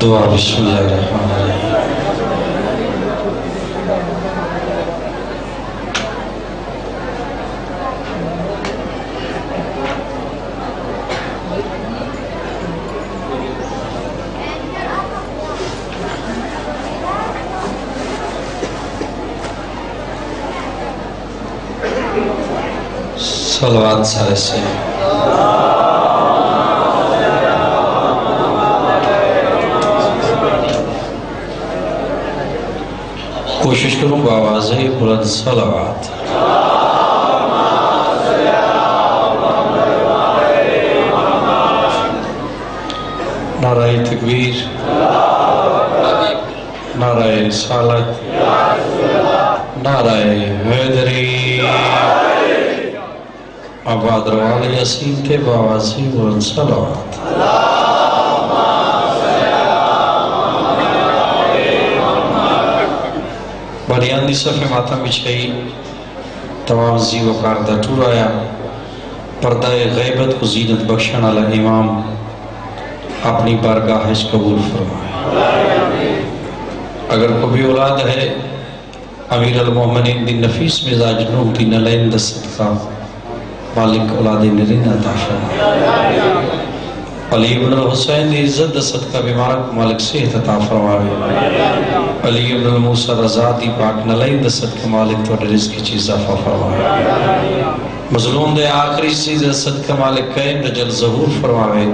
دعا بسم اللہ الرحمن الرحیم۔ صلوات سارے سے کوشش کروں گا آواز ہے بلند صلوات۔ نعرہ تکبیر، نعرہ رسالت، نعرہ حیدری، آباد روال یاسین کے بآواز ہے بلند صلوات۔ بریان دی صفحہ ماتم بچھائی تمام زی وقار دا ٹور آیا پردہ غیبت کو زینت بخشن علی امام اپنی بارگاہ قبول فرمائے۔ اگر کوئی اولاد ہے امیر المومنین دی نفیس مزاج نوح دی نلین دا صدقہ مالک اولاد نرین عطا فرمائے۔ علی ابن الحسین دی عزت دا صدقہ بیمارک مالک صحت عطا فرمائے۔ علی ابن الموسیٰ رضا دی پاک نلین دا صدقہ مالک تو رزق کی چیز اضافہ فرمائے۔ مظلوم دے آخری چیز صدقہ مالک قائم دا جل ظہور فرمائے۔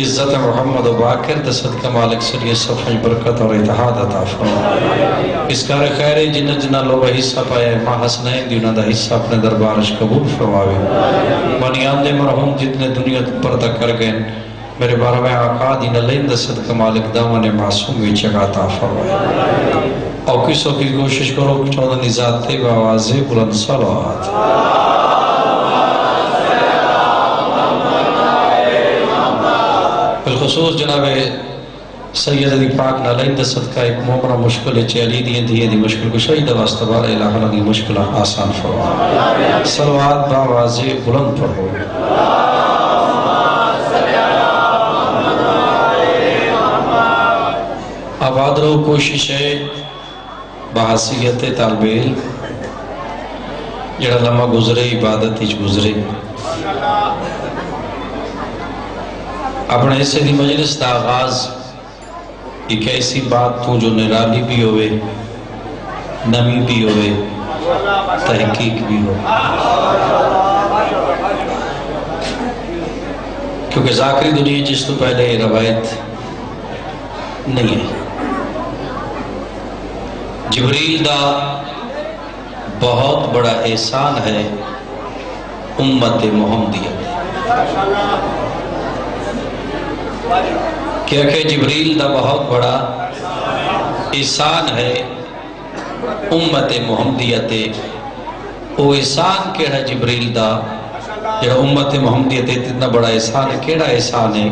عزت محمد و باکر دا صدقہ مالک سریع صفحہ برکت اور اتحاد عطا فرمائے۔ اس کار خیر جنہ جنہ لوگ حصہ پائے ماں حسنین دیونا دا حصہ اپنے دربارش قبول فرمائے۔ بنیان دے مرحوم جتنے دنیا پردہ کر گئے میرے بارہ میں آقا دین اللہ دا صدقہ مالک دامن معصوم وی چگہ عطا فرمائے۔ اور کسوں کی کوشش کرو چودہ نزاد تے بآواز بلند صلوات۔ بالخصوص جناب سید علی پاک نالین دا صدقہ ایک مومنہ مشکل ہے چیلی دیں دیئے دی مشکل کو شہید واسطہ بار الہ لگی مشکل آسان فرما۔ صلوات بآواز بلند پڑھو۔ آباد رو کوشش ہے بحثیت طالب علم جڑا لمحہ گزرے عبادت ہیچ گزرے اپنے حصے دی مجلس دا آغاز ایک ایسی بات تو جو نرالی بھی ہوئے نمی بھی ہوئے تحقیق بھی ہو، کیونکہ ذاکری دنیا جس تو پہلے روایت نہیں ہے۔ جبریل دا بہت بڑا احسان ہے امت محمدیت۔ کیا کہ جبریل دا بہت بڑا احسان ہے امت محمدیت۔ وہ احسان کیڑا جبریل دا جڑا امت محمدیت اتنا بڑا احسان ہے، کیڑا احسان ہے؟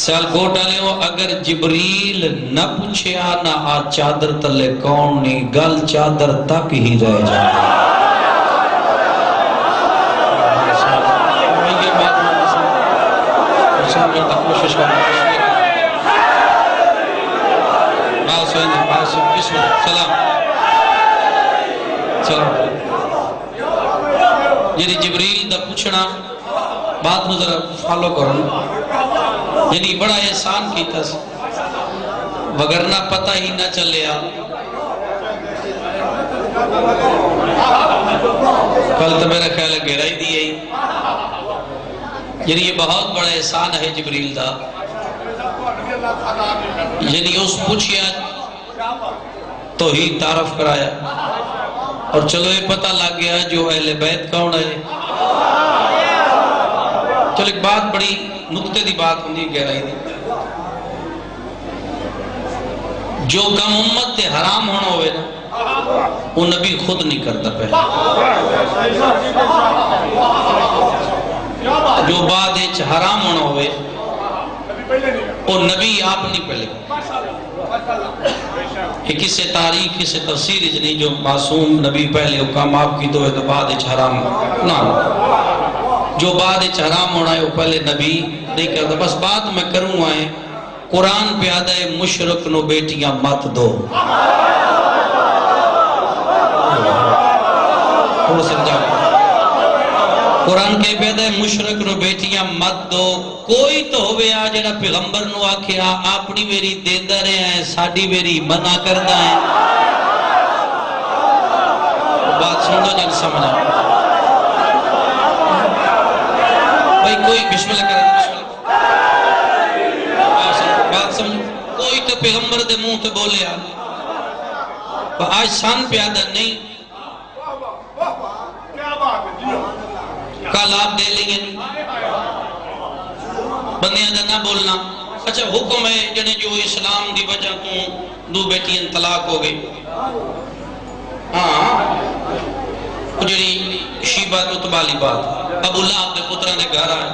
سیال کوٹا لیو اگر جبریل نہ پوچھیا نہ آ چادر تلے کون نہیں گل چادر تک ہی رہ جائے۔ یعنی جبریل دا پوچھنا بات میں ذرا فالو کروں، یعنی بڑا احسان کیتا سی وگرنہ پتہ ہی نہ چلیا۔ کل تو میرا خیال ہے گہرائی دی ہے، یعنی یہ بہت بڑا احسان ہے جبریل دا، یعنی اس پوچھیا تو ہی تعارف کرایا اور چلو یہ پتہ لگ گیا جو اہل بیت کون ہے۔ چلو ایک بات بڑی نقطے دی بات ہوندی گہرائی دی، جو کم امت تے حرام ہونا ہوئے نا وہ نبی خود نہیں کرتا پہلے، جو بعد ایچ حرام ہونا ہوئے وہ نبی آپ نہیں پہلے۔ کہ کسے تاریخ کسے تفسیر اجنی جو معصوم نبی پہلے حکام آپ کی تو ہے تو بعد ایچ حرام نہ جو بعد ایچ حرام ہونا ہے وہ پہلے نبی نہیں کرتا، بس بات میں کروں آئے قرآن پیادہ ہے مشرک نو بیٹیاں مت دو. تھوڑا سمجھا. قرآن کے پیادہ ہے مشرک نو بیٹیاں مت دو. کوئی تو ہوئے آ جڑا پیغمبر نو آکھے اپنی میری دیندہ رہے ہیں ساڑی میری منع کردہ ہیں. بات سن دو جن سمجھا بھائی. کوئی بسم اللہ کرے بات سمجھ. کوئی تو پیغمبر دے منہ تے بولے آج سان پیادہ نہیں کل آپ دے لیں گے بندیاں دا نہ بولنا. اچھا حکم ہے جنہیں جو اسلام دی وجہ تو دو بیٹیاں طلاق ہو گئی. ہاں جڑی شیبہ تو تبالی بات ابو لہب دے پترہ نے گھر آئے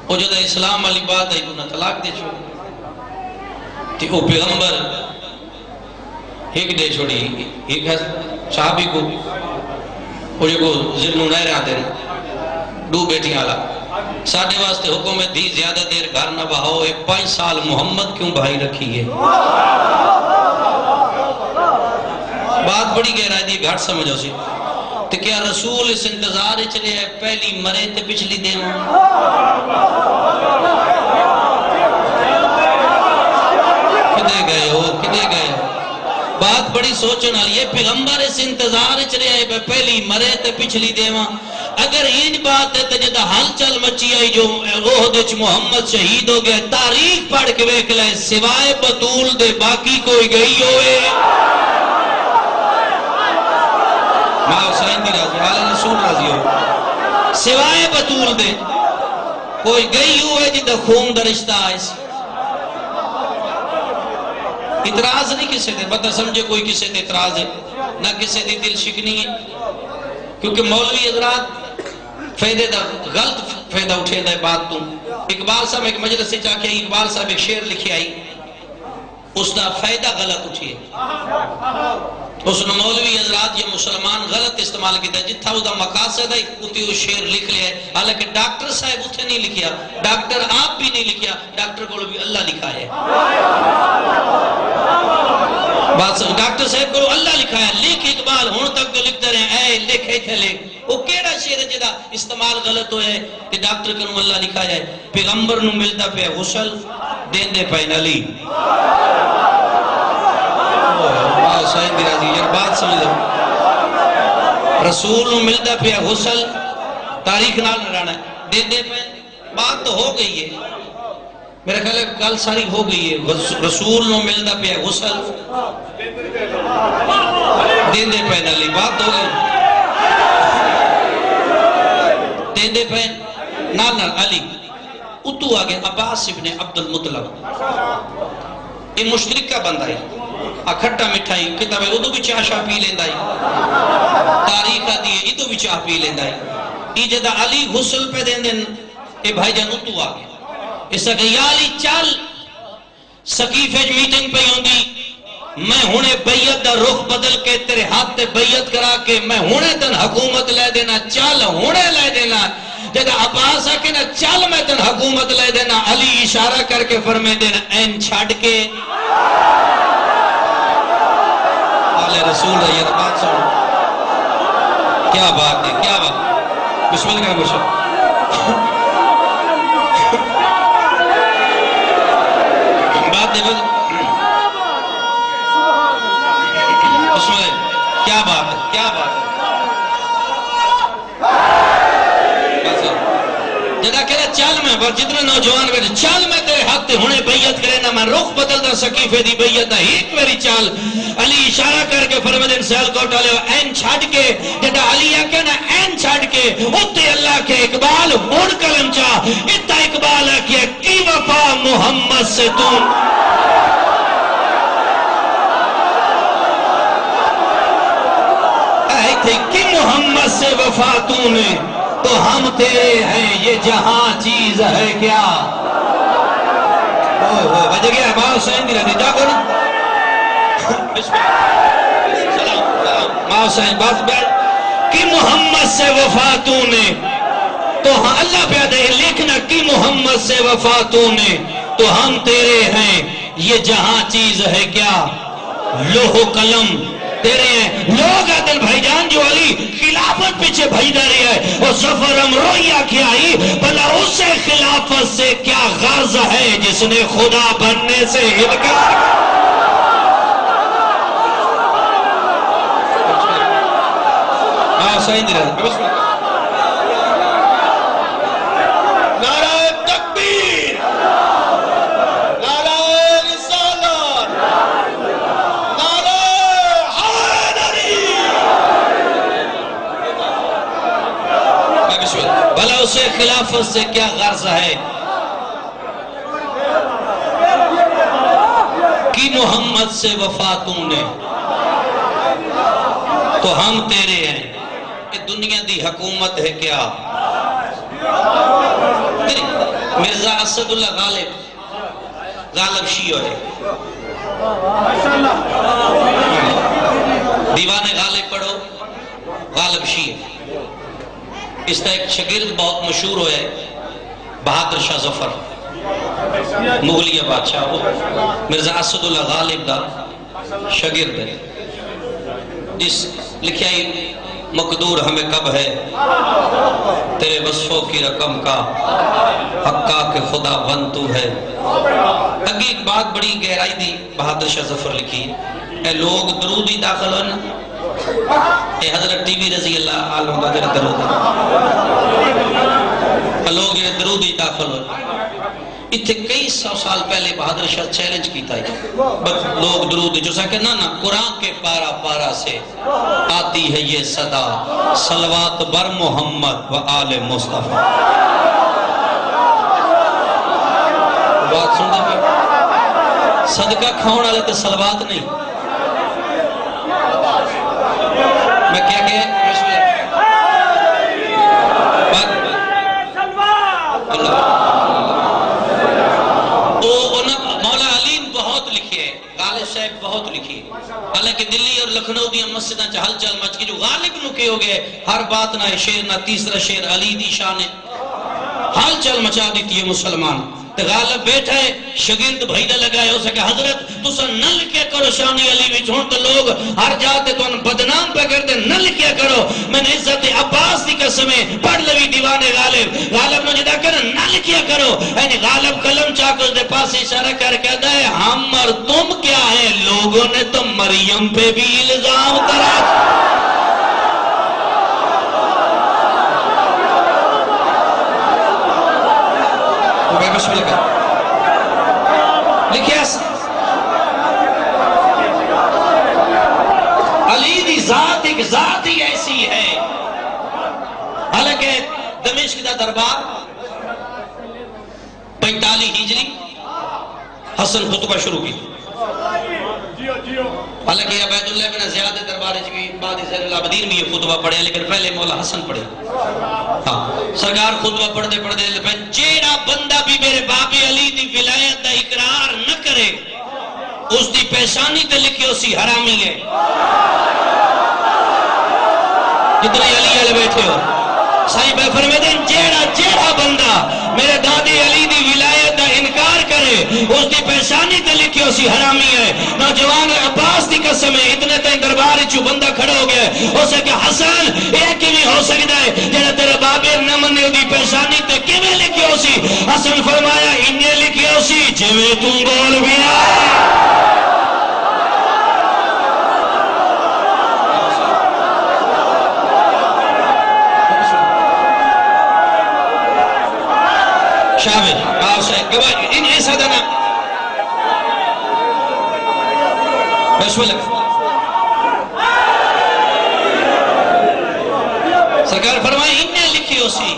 وہ جدہ اسلام والی بات ہے انہوں نے طلاق دے چھوڑی. تی وہ پیغمبر ایک دے چھوڑی ایک ہے صحابی کو وہ جو کو ذلنو نہ رہا دے دو بیٹیاں آلا ساڑھے واسطے حکم ہے دی زیادہ دیر گھر نہ بہاؤ. 5 سال محمد کیوں بھائی رکھی ہے. بات بڑی گہرائی دی گھر سمجھو سی. تو کیا رسول اس انتظار چلے ہے پہلی مرے تے پچھلی دے کدے گئے ہو کدے گئے ہو. بات بڑی سوچنا یہ پیغمبر اس انتظار چلے ہے پہلی مرے تے پچھلی دے. اگر یہ بات ہے تو جدہ حل چل مچی آئی جو احد محمد شہید ہو گئے تاریخ پڑھ کے ویکھ لے سوائے بطول دے باقی کوئی گئی ہوئے. ماں حسین دی راضی حال رسول راضی ہو سوائے بطول دے کوئی گئی ہوئے جدہ خون دا رشتہ آئے. اعتراض نہیں کسے دے بتا سمجھے کوئی کسے دے اعتراض ہے نہ کسے دی دل شکنی ہے کیونکہ مولوی حضرات فیدے دا غلط فیدہ اٹھے دا بات تو. اقبال صاحب ایک مجلس سے چاہ کے اقبال صاحب ایک شعر لکھی آئی اس دا فیدہ غلط اٹھئے. اس نے مولوی حضرات یہ مسلمان غلط استعمال کیتا ہے جتھا اس دا مقاصد ہے اتی وہ شعر لکھ لیا ہے. حالانکہ ڈاکٹر صاحب اتھے نہیں لکھیا ڈاکٹر آپ بھی نہیں لکھیا ڈاکٹر کو بھی اللہ لکھا ہے. بات سمجھ ڈاکٹر صاحب کو اللہ لکھا ہے. لکھ اقبال ہون تک تو لکھتے رہے اے لکھے تھے لکھ وہ کیڑا شعر ہے جدا استعمال غلط ہوئے کہ ڈاکٹر کو اللہ لکھا جائے. پیغمبر نو ملتا پہ غسل دین دے پہ نلی. شاید دی راضی یہ بات سمجھ لو رسول نو ملتا پہ غسل تاریخ نال نرانا ہے دین دے پہ بات تو ہو گئی ہے. میرا خیال ہے کل ساری ہو گئی ہے. رسول نو ملتا پہ غسل دین دے پہ نلی بات ہو گئی. دین دے پہ نال نال علی اتو آگے عباس ابن عبد المطلب یہ مشترکہ بندہ ہے. کھٹا مٹھائی کتاب ادو بھی چاہ شاہ پی لیندہ ہے تاریخ دیئے ادو بھی چاہ پی لیندہ ہے. ای جدہ علی غسل پہ دین دن اے بھائی جان اتو آگے اس کہ یا علی چل سقیفہ میٹنگ پہ ہوندی میں ہونے بیعت دا رخ بدل کے تیرے ہاتھ تے بیعت کرا کے میں ہونے تن حکومت لے دینا چل ہونے لے دینا. جدہ عباس آکے نا چل میں تن حکومت لے دینا علی اشارہ کر کے فرمے دینا این چھاڑ کے رسول ہے. یہ بات سن کیا بات ہے کیا بات. بسم اللہ کا بشر بات ہے بسم اللہ کیا بات ہے کیا بات ہے. جدا کہہ رہا چل میں جتنے نوجوان بیٹھے چل میں تیرے ہاتھ تے ہونے بیعت کرے نا میں رخ بدل دا سقیفے دی بیعت دا ایک میری چال. علی اشارہ کر کے فرمدن سیل کو ٹالے این چھاڑ کے جدا علی آکے نا این چھاڑ کے اتے اللہ کے اقبال ہون کلم چاہ اتا اقبال آکے کی وفا محمد سے تم اے تھے کی محمد سے وفا تو نے تو ہم تیرے ہیں یہ جہاں چیز ہے کیا. بجے گیا ہے ماں حسین دی رہتی جا کرو ماں حسین بات بیاد کی محمد سے وفا تو نے تو ہاں اللہ پیادہ ہے لکھنا کی محمد سے وفا تو نے تو ہم تیرے ہیں، یہ جہاں چیز ہے کیا لوح و قلم تیرے ہیں. لوگ عدل بھائی جان جو علی خلافت پیچھے بھائی دے رہی ہے اور سفر امرویہ کیا ہی بھلا اسے خلافت سے کیا غرض ہے جس نے خدا بننے سے انکار. صحیح نہیں رہا. نعرہ تکبیر، نعرہ رسالت، نعرہ حیدری. بھلا اسے خلافت سے کیا غرض ہے کہ محمد سے وفا تم نے تو ہم تیرے ہیں. دنیا دی حکومت ہے کیا مرزا اسد اللہ غالب شیعہ ہے. دیوان غالب پڑھو، غالب شیعہ. اس کا ایک شاگرد بہت مشہور ہوئے بہادر شاہ ظفر مغلیہ بادشاہ، مرزا اسد اللہ غالب دا شاگرد ہے. اس لکھیا ہی مقدور ہمیں کب ہے تیرے وصفوں کی رقم کا حقا کہ خدا بن تو ہے. اگے ایک بات بڑی گہرائی دی بہادر شاہ ظفر لکھی ہے. اے لوگ درود ہی داخل ہوئے نا، اے حضرت ٹی وی رضی اللہ عنہ دا جرہ درود ہے، لوگ یہ درود ہی داخل ہوئے. اتھے کئی سو سال پہلے بہادر شاہ چیلنج کیتا ہے بس لوگ درود جو سا کہ نا قرآن کے پارا پارا سے آتی ہے یہ صدا صلوات بر محمد و آل مصطفیٰ. بات سن دے میں صدقہ کھاؤن والے تے صلوات نہیں. میں کیا کہ بہت لکھی ہے. حالانکہ دلی اور لکھنؤ دیا مسجدہ چہل چل مچ کی جو غالب نکے ہو گئے ہر بات نہ شیر نہ تیسرا شیر علی دی شان حال چل مچا دیتی ہے مسلمان. تو غالب بیٹھا ہے شگرد بھائیدہ لگائے ہو سکے حضرت تسا نل کیا کرو شانی علی وچ ہون تو لوگ ہر جاتے تو ان بدنام پہ کرتے نل کیا کرو. میں نے عزت عباس دی قسمیں پڑھ لوی دیوان غالب نو جدا کر نل کیا کرو. یعنی غالب قلم چاکر دے پاس اشارہ کر کہتا ہے ہم اور تم کیا ہے لوگوں نے تو مریم پہ بھی الزام کرا. لکھیا علی دی ذات ایک ذات ہی ایسی ہے. حالانکہ دمشق دا دربار 45 ہجری حسن خطبہ شروع کی. حالانکہ عبید اللہ بن زیاد دربار بھی بعد زین العابدین بھی یہ خطبہ پڑھے لیکن پہلے مولا حسن پڑھے. سرکار خطبہ پڑھتے پڑھتے جیڑا بندہ بھی میرے باب علی دی ولایت دا اقرار نہ کرے اس دی پیشانی تے لکھے اسی حرامی ہے. کتنے علی علی بیٹھے ہو صحیح بے فرمیدن جیڑا بندہ میرے دادی علی دی ولایت دا انکار کرے اس دی پیشانی تے لکھے اسی حرامی ہے. نوجوان عباس دی قسم ہے اتنے تین دربار چو بندہ کھڑا ہو گیا ہو سکے حسن ایک ہی ہو سکتا ہے جیڑا تیرے بابر نہ مننے دی پیشانی تے کیویں لکھے اسی. حسن فرمایا انہیں لکھے اسی جویں تم بول بھی آئے. شابش آپ سے گواہ ان ایسا دنا بسم اللہ. سرکار فرمائے انہیں لکھی ہو سی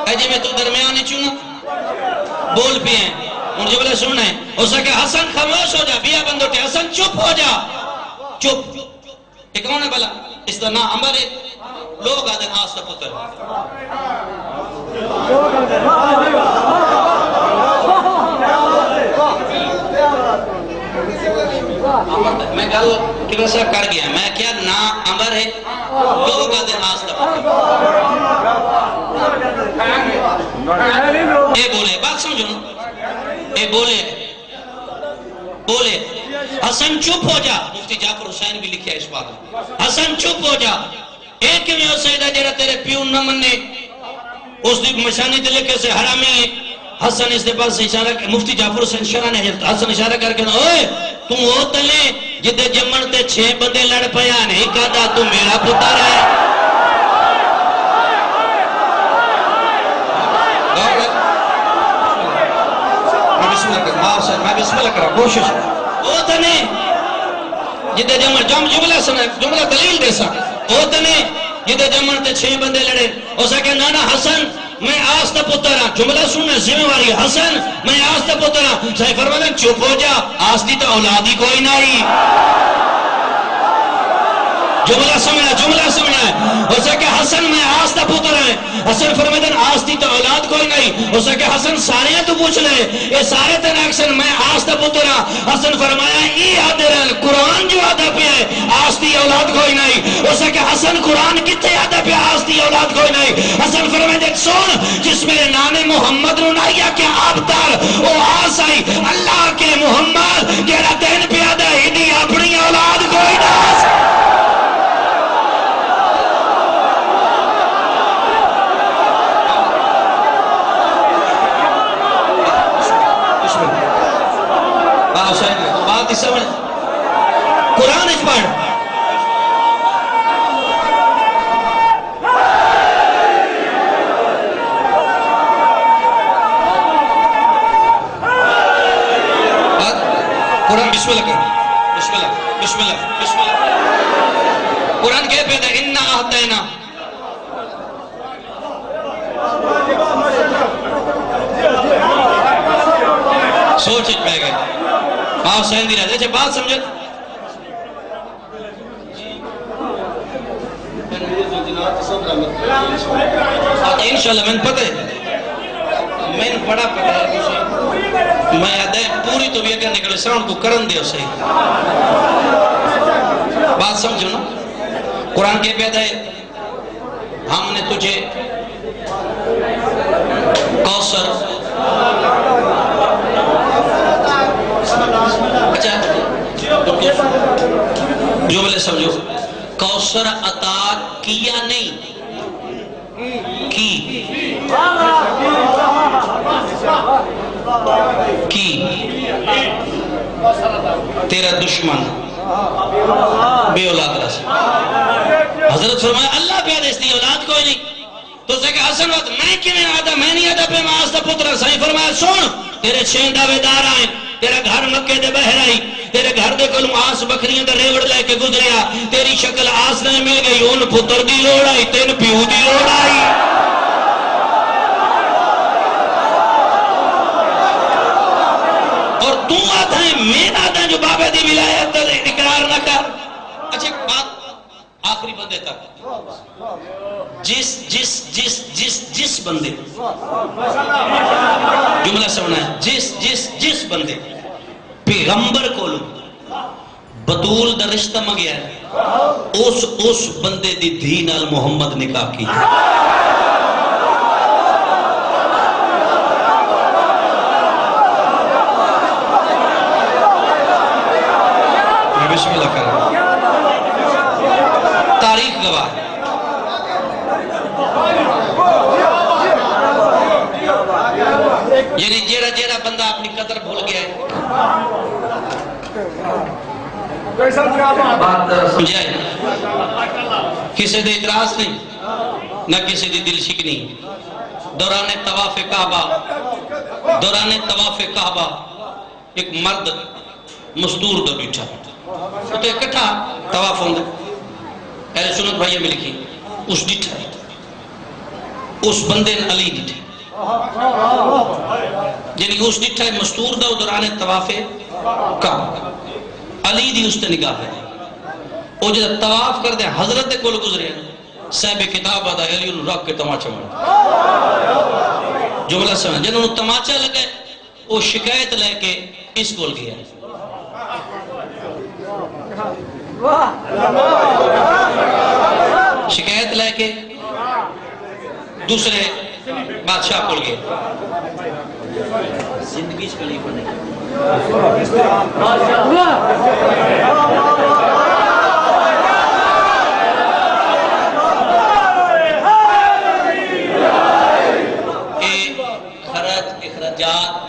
اے جی میں تو درمیانی چونہ بول بھی ہیں ان جب لے سننا ہے ہو سکے حسن خاموش ہو جا بیا بندو تے حسن چپ ہو جا چپ. ایک کون ہے بلا اس دا نا عمر ہے لوگ آدھے آس کا پتر میں گل کہ ویسا کر گیا میں کیا نا عمر ہے لوگ آدھے آس کا پتر اے بولے بات سمجھو اے بولے حسن چپ ہو جا. مفتی جعفر حسین بھی لکھیا اس بات میں. حسن چپ ہو جا. ایک میں ہو سیدہ جڑا تیرے پیو نہ منے اس دی مشانی دے لکھے سے حرامی ہے. حسن اس دے پاس سے اشارہ مفتی جعفر حسین شرح نے حسن اشارہ کر کے اوئے تم وہ تلے جدے جمن تے 6 بندے لڑ پیا نہیں کہتا تو میرا پتر ہے. میں بسم اللہ کرا کوشش وہ تنے جدے جملہ سنا جملہ دلیل دے سا وہ تنے جدے جمن تے 6 بندے لڑے اسا کہ نانا حسن میں آستا پتر ہاں. جملہ سننے ذمہ واری حسن میں آستا پتر ہاں. صحیح فرمایا چپ ہو جا آستی تو اولادی کوئی نہیں. جملہ سمجھا اسے کہ حسن میں آستا پتر ہے. حسن فرمائدن آستی تو اولاد کوئی نہیں. اسے کہ حسن سارے تو پوچھ لے یہ سارے تن ایکشن میں آستا پتر ہاں. حسن فرمایا ای آدھرن قرآن جو آدھا پہ ہے آستی اولاد کوئی نہیں. اسے کہ حسن قرآن کتے آدھا پہ آستی اولاد کوئی نہیں. حسن فرمائدن سن جس میرے نام محمد رونائیا کے آبتار وہ آس آئی اللہ کے محمد گیرہ دین پہ آدھا ہی دی اپنی اولاد کوئی ناس. بات اس سمجھ قرآن اس پڑھ قرآن بسم اللہ کر بسم اللہ بسم اللہ بسم اللہ. قرآن کہہ پیدا اِنَّا اَحْتَيْنَا سوچ اچھ پہ گئے آپ سہن دی رہتے ہیں بات سمجھت انشاءاللہ میں پتہ ہے میں بڑا پتہ ہے میں یاد ہے پوری تو بھی اگر نکلے سراؤنڈ کو کرن دے اسے بات سمجھو نا. قرآن کے پیدا ہے ہم نے تجھے کوثر اچھا جو بلے سمجھو کوثر عطا کیا نہیں کی تیرا دشمن بے اولاد رہا. حضرت فرمایا اللہ پیدا اس دی اولاد کوئی نہیں. تو اسے کہ حسن وقت میں کیوں آدھا میں نہیں آدھا پہ میں آستا پتر. صحیح فرمایا سن تیرے 6 دعوے دار آئیں تیرا گھر مکے دے بہر آئی تیرے گھر دے کلوں آس بکریاں دے ریوڑ لے کے گزریا تیری شکل آس نے مل گئی ان پتر دی لوڑ آئی تین پیو دی لوڑ آئی. اور تو آتا ہے میں آتا ہے جو بابے دی ولایت اقرار نہ کر. اچھا بات آخری بندے تک جس بندے جملہ سمجھنا ہے جس بندے پیغمبر کو لو بطول دا رشتہ مگیا ہے اس بندے دی دھی نال محمد نکاح کی. بسم اللہ کر تاریخ گواہ یعنی جیڑا بندہ اپنی قدر بھول گیا ہے سمجھائے کسی دے اعتراض نہیں نہ کسی دی دل شکنی. دوران طواف کعبہ ایک مرد مستور دو بیٹھا تو اکٹھا طواف ہوندے اہل سنت بھائیہ میں لکھی اس ڈٹھا اس بندے علی ڈٹھا یعنی اس ڈٹھا مستور دا دوران طواف کعبہ علی دی اس تے نگاہ ہے وہ جب طواف کر دے حضرت کو گزرے صاحب کتاب آدھا علی انہوں رکھ کے تماچہ مار جملہ سمجھ جنہوں نے تماچہ لگے وہ شکایت لے کے اس کول گیا شکایت لے کے دوسرے بادشاہ کول گیا زندگی خلیفہ نہیں اخراجات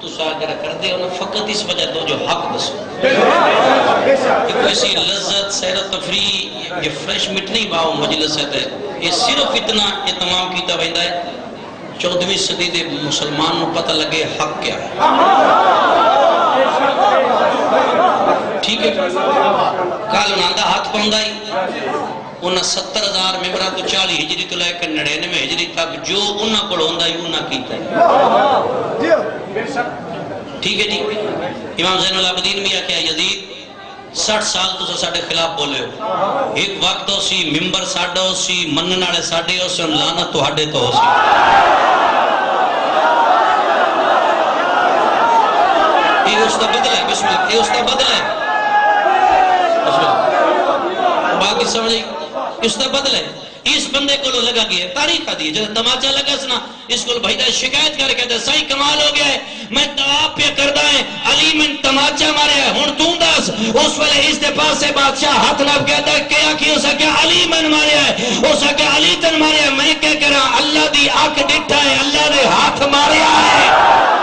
تو اگر کر دے انہیں فقط اس وجہ دو جو حق دسو کہ کوئی سی لذت سیر و تفریح یہ فریش مٹنی باؤ مجلس ہے یہ صرف اتنا اہتمام کیتا ویندہ ہے 14ویں صدی دے مسلمان نو پتہ لگے حق کیا ہے ٹھیک ہے کال انہاں دا ہاتھ پاؤندائی انہاں 70,000 ممبرہ تو 40 ہجری تو لے کر 99 ہجری تک جو انہاں کو ہوندائی انہاں کیتا ہے ٹھیک ہے جی امام زین العابدین میاں کیا یزید 60 سال تو ساڑھے خلاف بولے ہو ایک وقت ہو سی ممبر ساڑھا ہو سی منناڑے ساڑھے ہو سی اور لانا تو ہڈے تو ہو سی یہ اس کا بدل ہے بسم اللہ یہ اس کا بدل ہے بسم اللہ باقی سمجھے اس کا بدل ہے اس بندے کو لگا گیا تاریخ آدھی ہے جب تماچا لگا سنا اس کو بھائی دا شکایت کر کہتا ہے سائی کمال ہو گیا ہے میں تواب پہ کردہ ہے علی من تماچا مارے ہے ہون تون داس اس والے اس دے پاس سے بادشاہ ہاتھ ناب کہتا ہے کیا کی ہو سکے علی من مارے ہے ہو سکے علی تن مارے ہے میں کہہ کرا اللہ دی آنکھ ڈٹھا ہے اللہ دے ہاتھ مارے ہے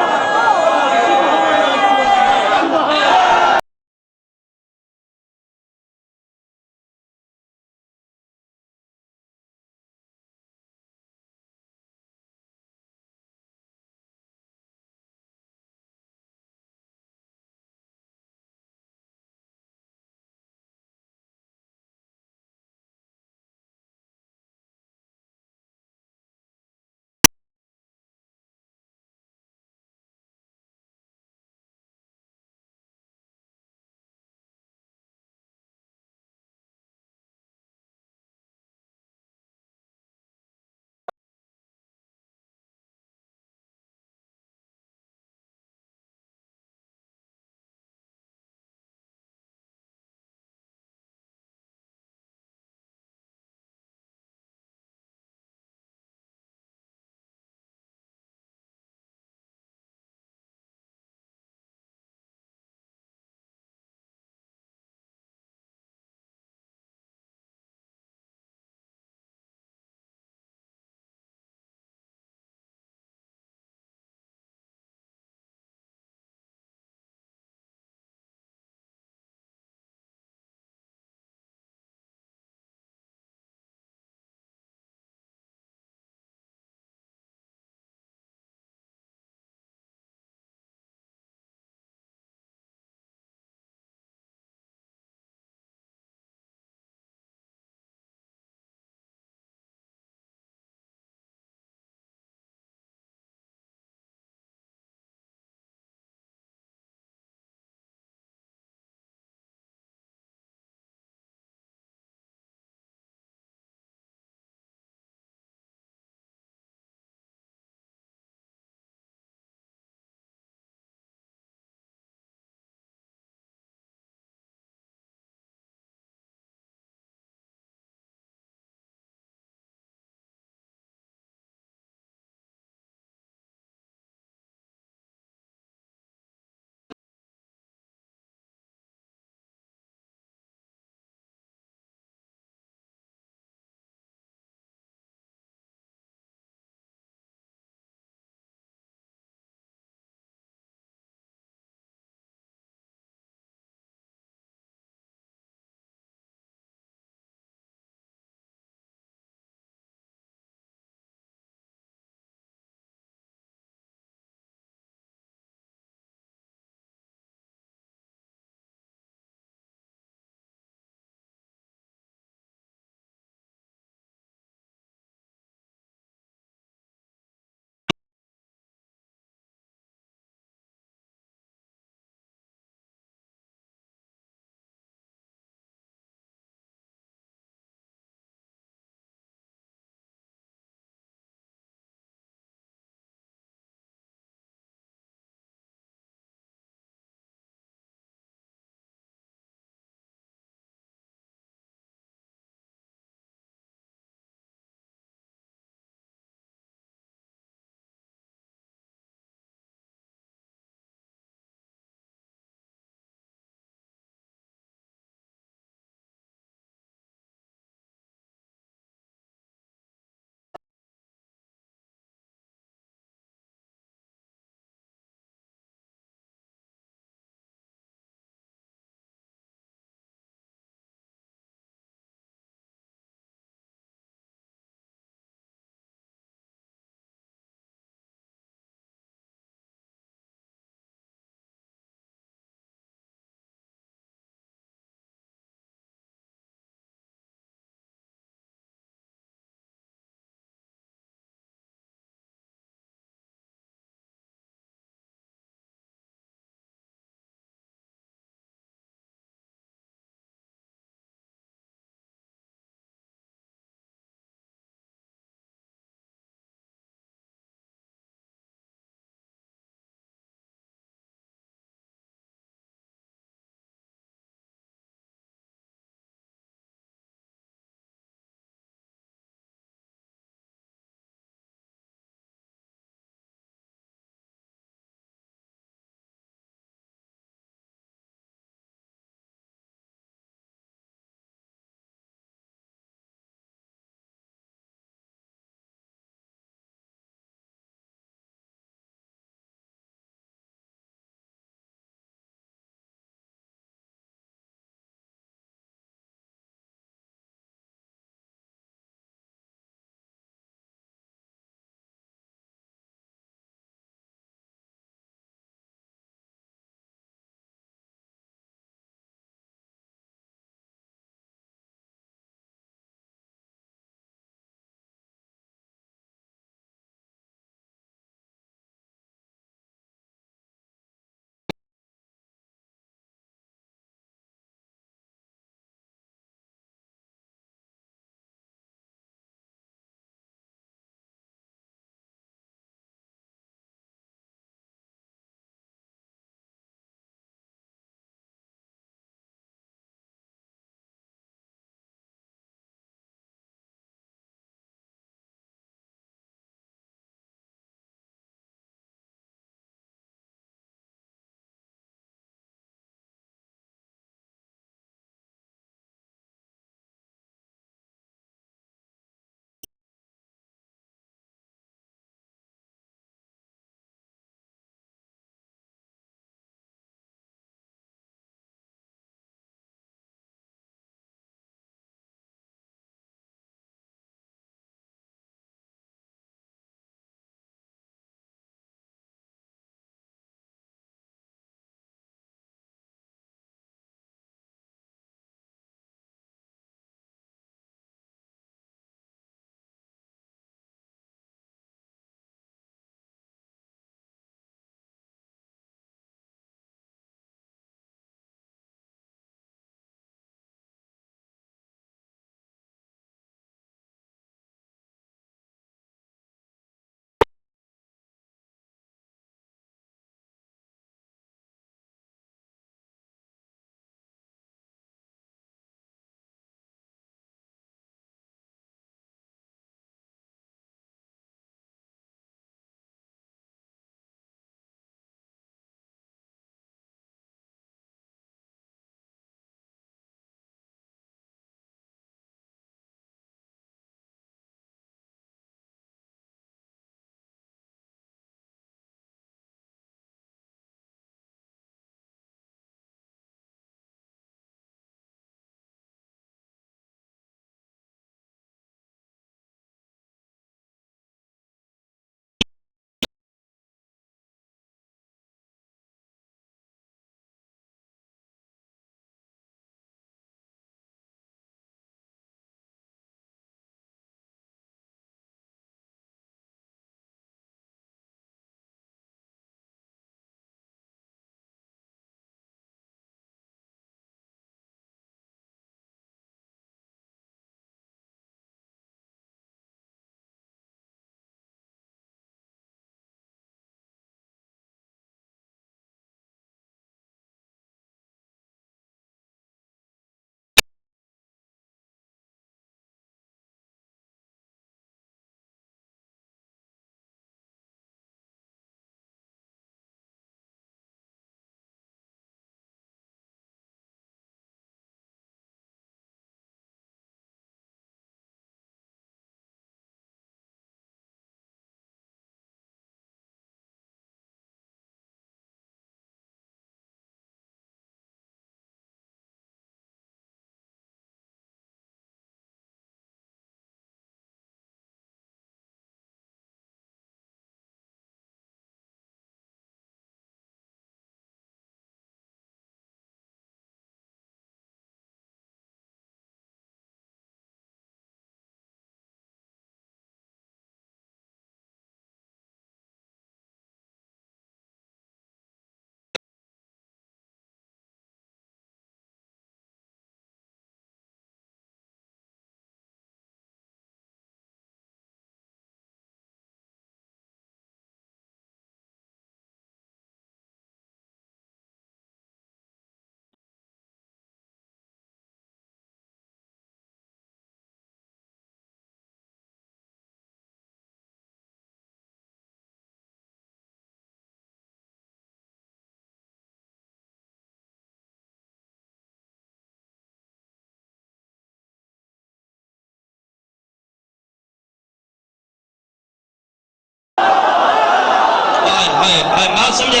بات سمجھے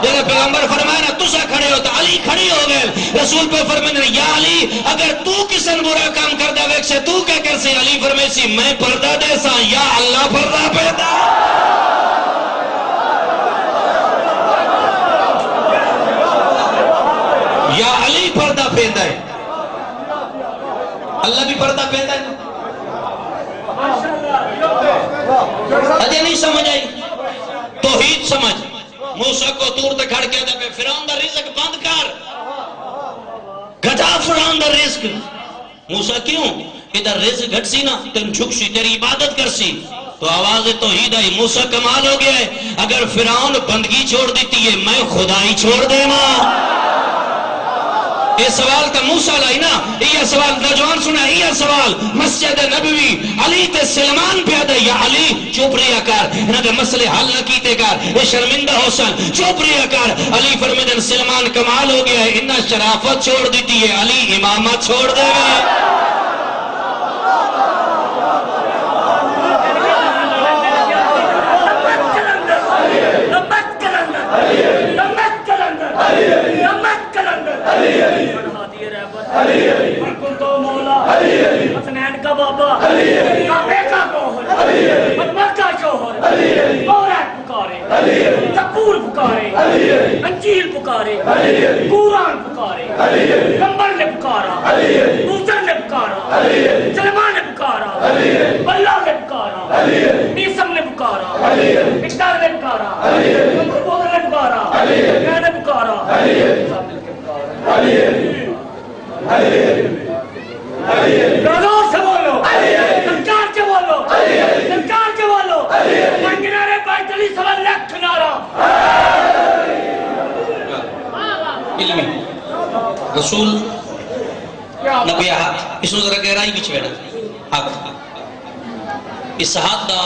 جب پیغمبر فرمایا نا تسا کھڑے ہو تو علی کھڑی ہو گئے رسول پہ فرمائے یا علی اگر تو کسن برا کام کردہ ویک سے تو کیا کر سی علی فرمائے سی میں پردہ دے سا یا اللہ پردہ پیدا یا علی پردہ پیدا ہے اللہ بھی پردہ پیدا ہے اجے نہیں سمجھ آئی توحید سمجھ موسیٰ کو تور تے کھڑ کے دے فرعون دا رزق بند کر گھٹا فرعون دا رزق موسیٰ کیوں ادھر رزق گھٹ سی نا تم جھک سی تیری عبادت کر سی تو آواز توحید آئی موسیٰ کمال ہو گیا ہے اگر فرعون بندگی چھوڑ دیتی ہے میں خدائی چھوڑ دے ماں یہ سوال تا موسیٰ لائی نا یہ سوال نوجوان سنا یہ سوال مسجد نبوی علی تے سلمان پیادہ یا علی چوپ رہا کر انہاں دے مسئلے حل نہ کیتے کر یہ شرمندہ حسن چوپ رہا کر علی فرمیدن سلمان کمال ہو گیا ہے انہاں شرافت چھوڑ دیتی ہے علی امامت چھوڑ دے گا حسنین کا بابا کعبے کا گوہر مکہ کا شوہر توریت پکارے زبور پکارے انجیل پکارے قرآن پکارے پیغمبر نے پکارا موسیٰ نے پکارا سلیمان نے پکارا اللہ نے پکارا عیسی نے پکارا اقتدار نے پکارا محمود نے پکارا میں نے پکارا سب مل کے پکارا دادوں سے بولو سرکار کے بولو سرکار کے بولو منگنارے بیت علی صلی اللہ علیہ نعرہ علمی رسول نبی آہات اس نے ذرا گہرائی کی چھوڑا آگ اس ہاتھ دا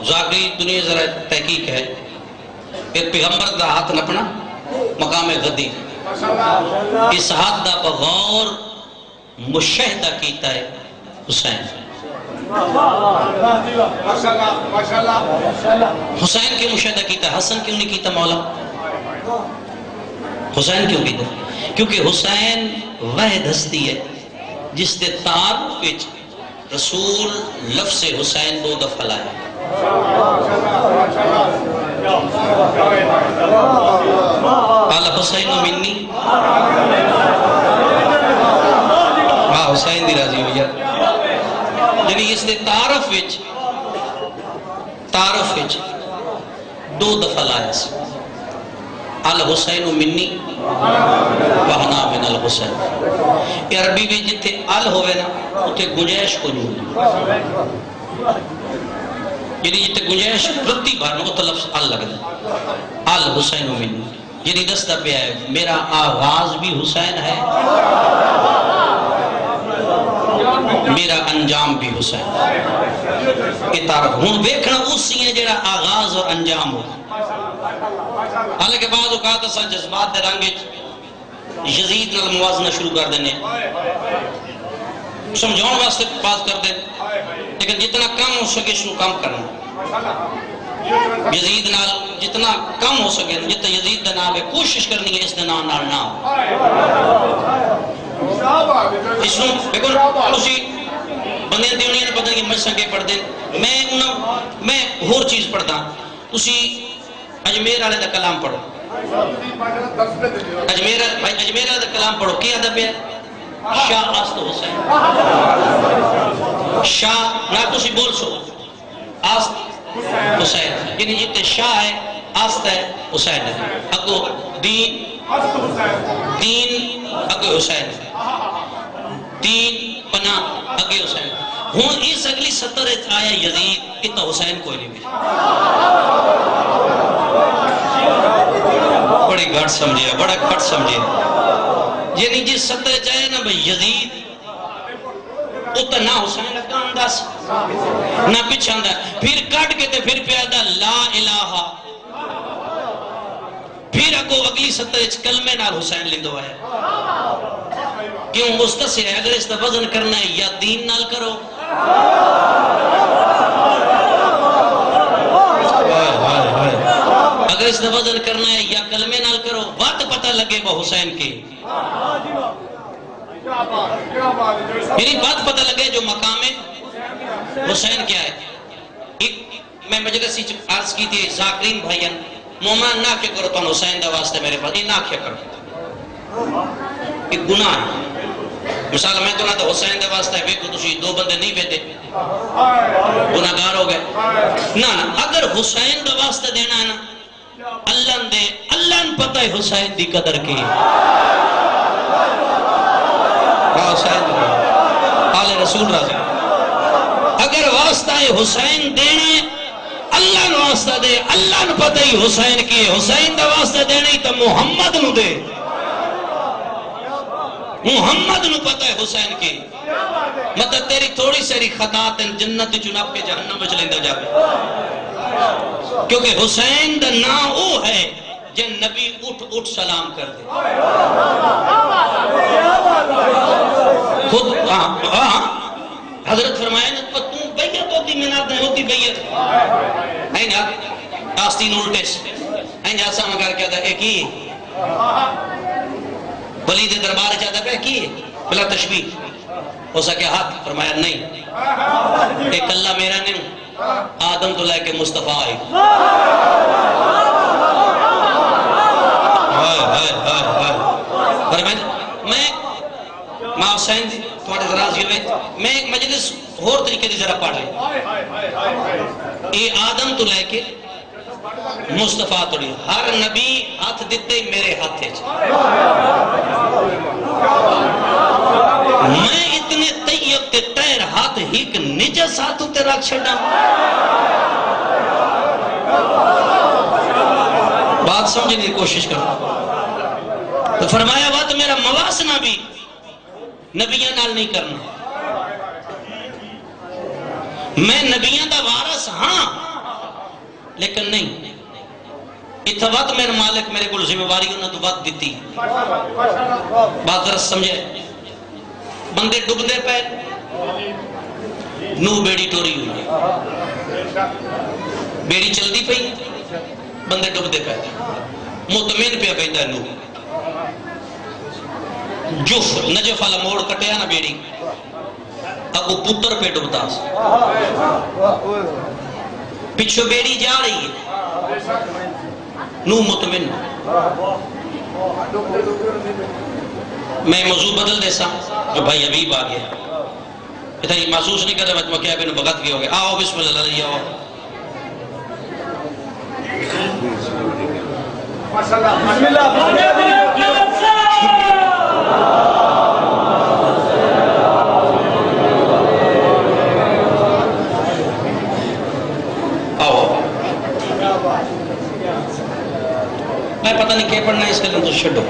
ذاکری دنیا ذرا تحقیق ہے ایک پیغمبر دا ہاتھ نپنا مقام غدی اس ہاتھ دا بغور مشاہدہ کیتا ہے حسین حسین کے مشاہدہ کیتا ہے حسن کیوں نہیں کیتا مولا حسین کیوں کیتا کیونکہ حسین واحد ہستی ہے جس دے تعارف وچ رسول لفظ حسین دو دفعہ لائے قال حسین منی حسین دی راضی ہوئی یعنی اس نے تعارف وچ دو دفعہ لایا سی الحسین منی وحنا من الحسین یہ عربی بھی جتے ال ہوئے نا اتے گنجائش کو نہیں یعنی جتے گنجائش رتی بار میں تو لفظ ال لگ دیں الحسین منی یعنی دستہ پہ ہے میرا آغاز بھی حسین ہے میرا انجام بھی حسین یہ تعارف ہون بیکھنا اسی ہے جڑا آغاز اور انجام ہو حالانکہ بعض اوقات اساں جذبات دے رنگ یزید نال موازنہ شروع کر دینے سمجھاؤں واسطے بات کر دیں لیکن جتنا کم ہو سکے اس کو کم کرنا یزید نال جتنا کم ہو سکے جتنا یزید دے نال کوشش کرنی ہے اس دے نال نہ ہو اس نو بیکن اسی بندے دیونی نے پتہ کہ میں سنگے پڑھ دیں میں ہور چیز پڑھتا اسی اجمیر والے دا کلام پڑھو اجمیر والے دا کلام پڑھو کیا ادب ہے شاہ آست حسین شاہ نہ تسی بول سو آست حسین یعنی جتے شاہ ہے آست ہے حسین ہے اگو دین اگو حسین دین پناہ اگے حسین ہون اس اگلی ستر آیا یزید اتنا حسین کوئی نہیں بھی بڑی گھٹ سمجھے بڑا کٹ سمجھے یعنی جس ستر چاہے نا بھئی یزید اتنا نہ حسین لگا انداز نہ پچھاندہ پھر کٹ کے تے پھر پیادہ لا الہ پھر اگو اگلی ستر کلمے نال حسین لندو ہے کیوں مستصح ہے اگر اس کا وزن کرنا ہے یا دین نال کرو اگر اس دا وزن کرنا ہے یا کلمے نال کرو، وقت پتہ لگے وہ حسین کے، میری بات پتہ لگے جو مقام حسین کیا ہے۔ ایک میں مجلسی عرض کی تھی ذاکرین بھائیان، مومن نہ کیا کرو تو حسین دا واسطے میرے پاس، یہ نہ کیا کرو، ایک گناہ ہے۔ مثال میں تو نہ تو حسین دے واسطے ہے کو تسی دو بندے نہیں بیٹے گناہگار ہو گئے نہ اگر حسین دے واسطے دینا ہے نا اللہ دے، اللہ نے پتہ ہے حسین دی قدر کی حسین آل رسول راضی اگر واسطہ ہے حسین دینا ہے اللہ نے واسطہ دے، اللہ نے پتہ ہے حسین کی، حسین دے واسطے دینا ہی تو محمد نو دے، محمد نو پتہ ہے حسین کی، مطلب تیری تھوڑی سیری خطا تین جنت چناب کے جہنم بچ لیندہ جاوے، کیونکہ حسین دا نا او ہے جن نبی اٹھ سلام کر دے خود حضرت فرمایا نا تو بیعت ہوتی منات نہیں ہوتی بیعت این آستین الٹے سے این آسا مگر کیا تھا ایک ہی ولید دربار چاہتا ہے کی بلا تشبیح ہو سکے ہاتھ فرمایا نہیں ایک اللہ میرا نہیں آدم تو لے کے مصطفیٰ آئی میں حسین تھوڑے ذرا ہوئے میں ایک مجلس اور طریقے دی ذرا پڑھ لیں یہ آدم تو لے کے مصطفیٰ توڑی ہر نبی ہاتھ دیتے میرے ہاتھے میں اتنے طیب تے تیر ہاتھ ہی کہ نجس ہاتھوں تے رکھ چھڑا بات سمجھنے کی کوشش کرو تو فرمایا بات میرا مواسنہ بھی نبیاں نال نہیں کرنا میں نبیاں دا وارث ہاں لیکن نہیں اتھا وقت میرے مالک میرے کو ذمہ واری انہوں تو وقت دیتی بات ذرا سمجھے بندے ڈب دے پہ نو بیڑی ٹوری ہوئی بیڑی چل دی پئی بندے ڈب دے پہ مطمئن پہ پہندہ نو جف نجف والا موڑ کٹیا نا بیڑی اگو پتر پہ ڈبتا پچھو بیڑی جا رہی ہے نو مطمئن میں موضوع بدل دے سا جو بھائی حبیب آ گیا اتنا یہ محسوس نہیں کر رہا میں کیا کہ بغت گئے ہو گئے آؤ بسم اللہ علیہ آؤ میں پتہ نہیں کیا پڑھنا ہے اس کے لئے تو شڈو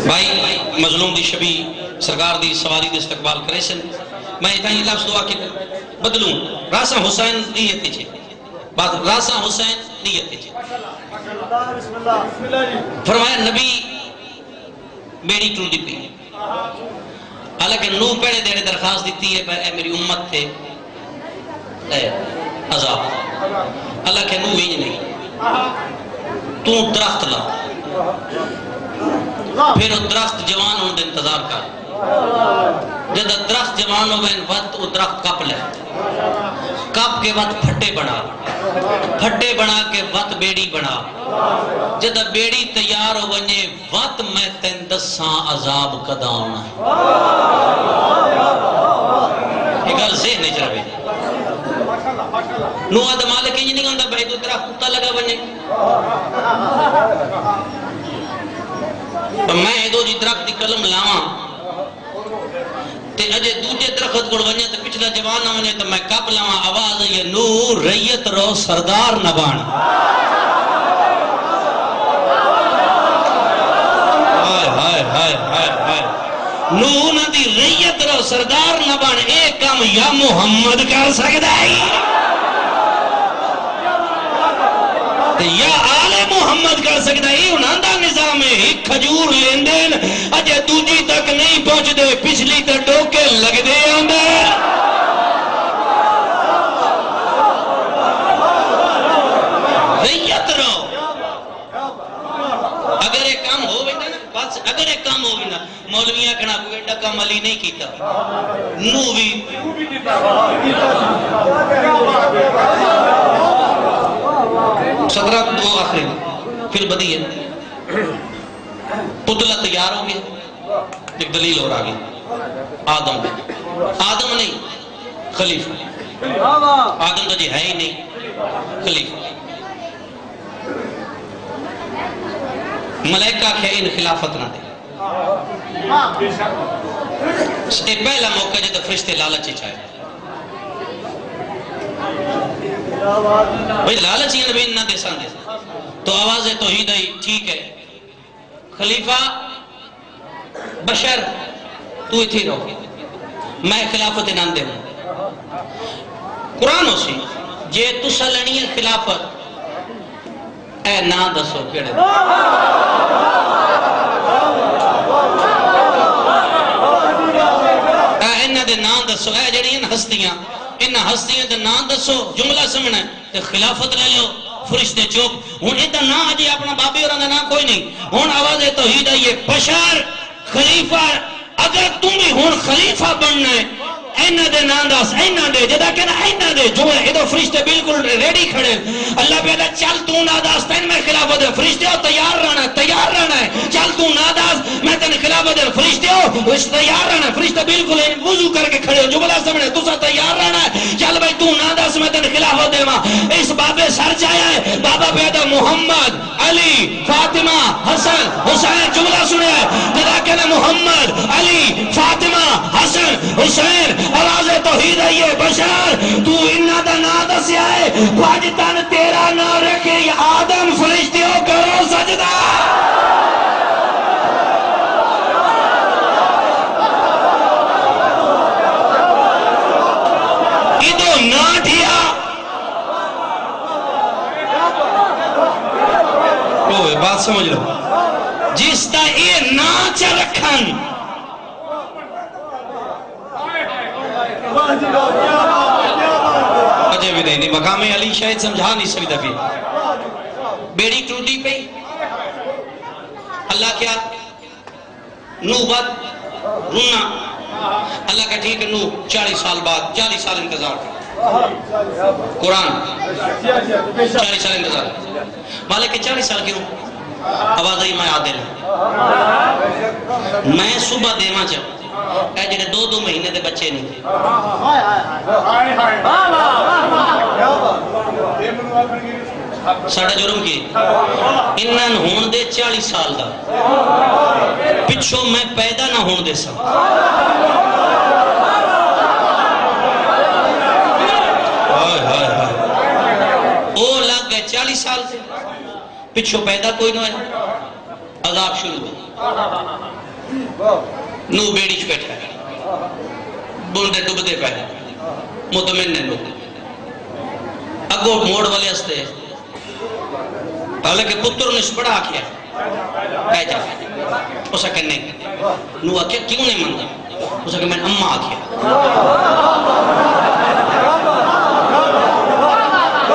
بھائی بھائی مظلوم دی شبی سرکار دی سواری دی استقبال کرے سن میں اتنا ہی لفظ دعا کی بدلوں راسا حسین نیتی چھے بات راسا حسین نیتی چھے فرمایا نبی میری ٹول دی پی حالانکہ نو پہلے دینے درخواست دیتی ہے اے میری امت تھے اے عذاب اللہ کے نو ہی نہیں تو درخت لا پھر درخت جوان ہوں دے انتظار کر جب درخت جوان ہو گئے وقت وہ درخت کپ لے کپ کے وقت پھٹے بنا کے وقت بیڑی بنا جب بیڑی تیار ہو گئے وقت میں تین دساں عذاب قدا ہونا ایک گل ذہن نہیں چلے نو آدھا مالک ہی نہیں ہوندہ بھائی تو درخت کتا لگا بنے میں دو جی درخت دی قلم لاواں تے اجے دوجے درخت گڑ بنے تو پچھلا جوان نہ بنے تو میں کپ لاواں آواز ہے نور ریت رو سردار نہ بان نور نہ دی ریت رو سردار نہ بان ایک کام یا محمد کر سکتا ہے یا آل محمد کر سکتا ہے انہاں دا نظام ہے ایک کھجور لین دین اجے دوجی تک نہیں پہنچ دے پچھلی تے ڈوکے لگ دے آندے کم علی نہیں کیتا نو بھی صدرہ دو آخری پھر بدی ہے پتلا تیار ہو گیا ایک دلیل اور آگئی آدم نہیں خلیفہ آدم تو جی ہے ہی نہیں خلیفہ ملائکہ کہے ان خلافت نہ دے یہ پہلا موقع جب فرشتے لالچی چاہے بھئی لالچی نبی نہ دے سان دے تو آواز توحید آئی ٹھیک ہے خلیفہ بشر تو اتھی رہو میں خلافت نہ دے قرآن ہو سی جے تسا لڑی خلافت اے نا دسو کیڑے اے انہ دے نا دسو اے جڑی ان ہستیاں دے نا دسو جملہ سمنا ہے تے خلافت لے لو فرشتے چوک ہون ایتا نا آجی اپنا بابی اور نا کوئی نہیں ہون آواز توحید آئیے بشر خلیفہ اگر تمہیں ہون خلیفہ بننا ہے اینہ دے نانداس اینہ دے جدا کہنا اینہ دے جو ہے ادھو فرشتے بالکل ریڈی کھڑے اللہ پیدا چل تو ناداس تین میں خلافت ہے فرشتے ہو تیار رہنا ہے چل تو ناداس میں تین خلافت ہے فرشتے ہو تیار رہنا ہے فرشتے بالکل وضو کر کے کھڑے ہو جو بلا سمجھے تو سا تیار رہنا ہے چل بھائی تو ناداس میں تین خلافت ہے اس بابے سر جایا ہے بابا پیدا محمد علی فاطمہ حسن حسین جملہ سنے جدا کہنا محمد علی فاطمہ حسن حسین آواز توحید آئیے بشر تو انہ دا نا دسیا ہے واجتن تیرا نا رکھے یا آدم فرشتیوں کرو سجدہ ادھو نا ٹھیا اوہ بات سمجھ لو جس تا یہ نا چا رکھن اجے بھی نہیں مقام علی شاید سمجھا نہیں سکتا بھی بیڑی ٹوٹی پہ اللہ کیا نو بعد رونا اللہ کا ٹھیک ہے نو 40 سال بعد 40 سال انتظار کر قرآن 40 سال انتظار مالک 40 سال کیوں آواز آئی میں عادل میں صبح دیما چاہوں اے جنہیں 2 مہینے دے بچے نہیں ساڑھا جرم کی انہاں ہون دے 40 سال دا پچھو میں پیدا نہ ہون دے سا او لگ گئے 40 سال سے پچھو پیدا کوئی نہ ہے عذاب شروع ہو نو بیڑیچ بیٹھا ہے بندے ڈبدے پہ مطمئن نے لوگ اگو موڑ والے ہستے حالانکہ پتر نے پڑھا کیا اے جا اسا کہ نہیں نو آکیا کیوں نہیں مندہ اسا کہ میں نے اممہ آکیا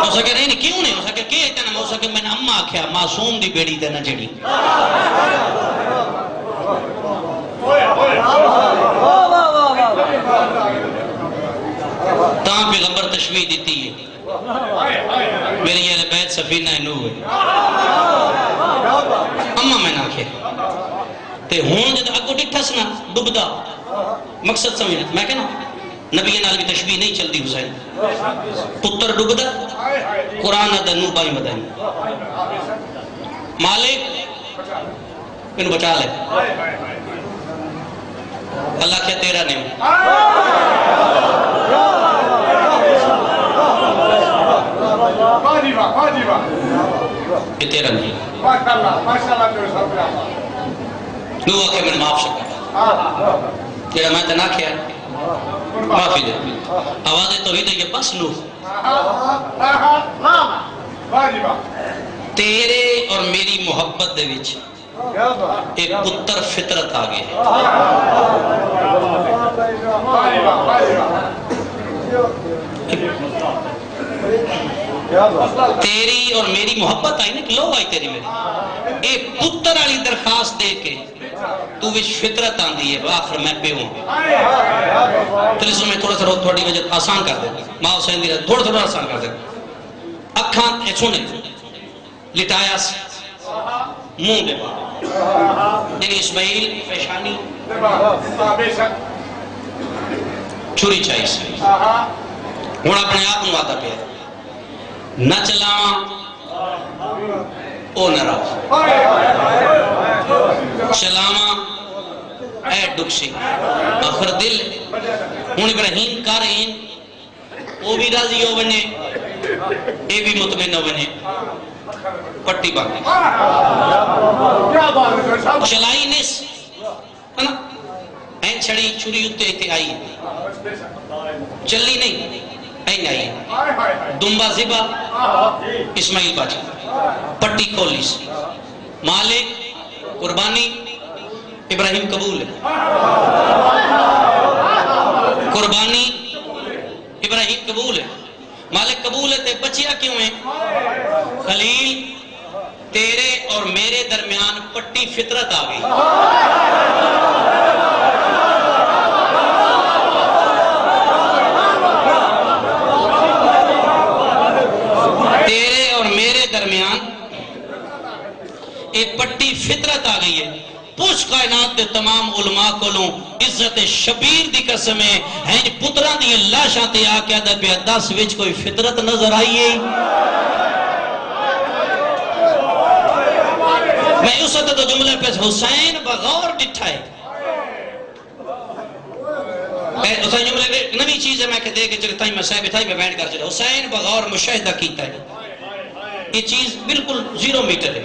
اسا کہ نہیں کیوں نہیں اسا کہ کیا اتنا اسا کہ میں نے اممہ آکیا معصوم دی بیڑی دینا جڑی تاں پیغمبر تشویح دیتی ہے میری اہل بیت سفینہ نو ہے اممہ میں نہ کیا تے ہون جد اگو ڈٹھس نا ڈبدا مقصد سمجھنا میں کہنا نبی نال بھی تشبیح نہیں چلتی حسین پتر ڈبدا قرآن دا نو بائی مدائن مالک انہوں بچا لے اللہ کیا تیرا نہیں یہ تیرا نہیں نو آکے میں نے معاف شکا تیرا میں تنہ کیا معافی دے آواز توحید ہے یہ بس نو تیرے اور میری محبت دے وچ ایک پتر فطرت آگے تیری اور میری محبت آئی نا کہ لو آئی تیری میری ایک پتر علی درخواست دے کے تو وچ فطرت آندی ہے آخر میں پیو ہوں تلسوں میں تھوڑا سا تھوڑی وجہ آسان کر دے ماں حسین دی تھوڑا تھوڑا آسان کر دے اکھاں سنے لٹایا منہ دے یعنی اسماعیل پیشانی چھری چاہیے سی ہوں اپنے آپ کو آتا پیا نہ چلاواں او نہ رہو چلاواں اے ڈکسی آخر دل ہوں ابراہیم کارین وہ بھی راضی ہو بنے اے بھی مطمئن ہو بنے پٹی باندھی چلائی نس این چھڑی چھری اتے اتے آئی چلی نہیں این آئی دنبا زبا اسماعیل باچا پٹی کھولی سی مالک قربانی ابراہیم قبول ہے قربانی ابراہیم قبول ہے مالک قبول ہے تے بچیا کیوں ہیں خلیل تیرے اور میرے درمیان پٹی فطرت آ گئی تیرے اور میرے درمیان ایک پٹی فطرت آ گئی ہے پوچھ کائنات دے تمام علماء کو لوں عزت شبیر دی قسم ہے پتران دی اللہ شاہتے آکے دا پہ 10 وچ کوئی فطرت نظر آئی ہے میں اس وقت تو جملے پہ حسین بغور ڈٹھا ہے حسین جملے پہ نوی چیز ہے میں کہ دے کے چلتا ہی میں صاحب تھا ہی میں بینڈ کر چلتا حسین بغور مشاہدہ کیتا ہے یہ چیز بالکل 0 میٹر ہے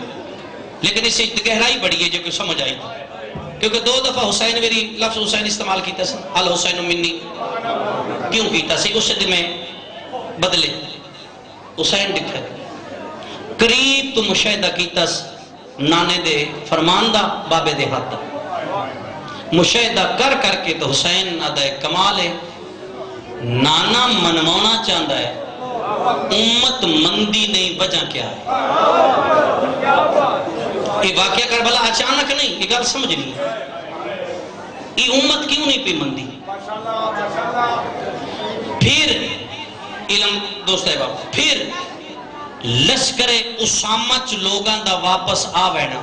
لیکن اس سے گہرائی بڑی ہے جو کہ سمجھ آئی کیونکہ 2 دفعہ حسین میری لفظ حسین استعمال کیتا سے الحسین منی کیوں کیتا سے اس سے دل میں بدلے حسین ڈٹھا قریب تو مشاہدہ کیتا سے نانے دے فرماندہ بابے دے ہاتھ مشاہدہ کر کر کے تو حسین ادائے کمال ہے نانا منوانا چاہتا ہے امت مندی نہیں وجہ کیا ہے یہ واقعہ کربلا اچانک نہیں یہ گل سمجھ نہیں یہ امت کیوں نہیں پی مندی پھر علم دوست ہے باپ پھر لشکر اسامہ چ لوگاں دا واپس آ بینا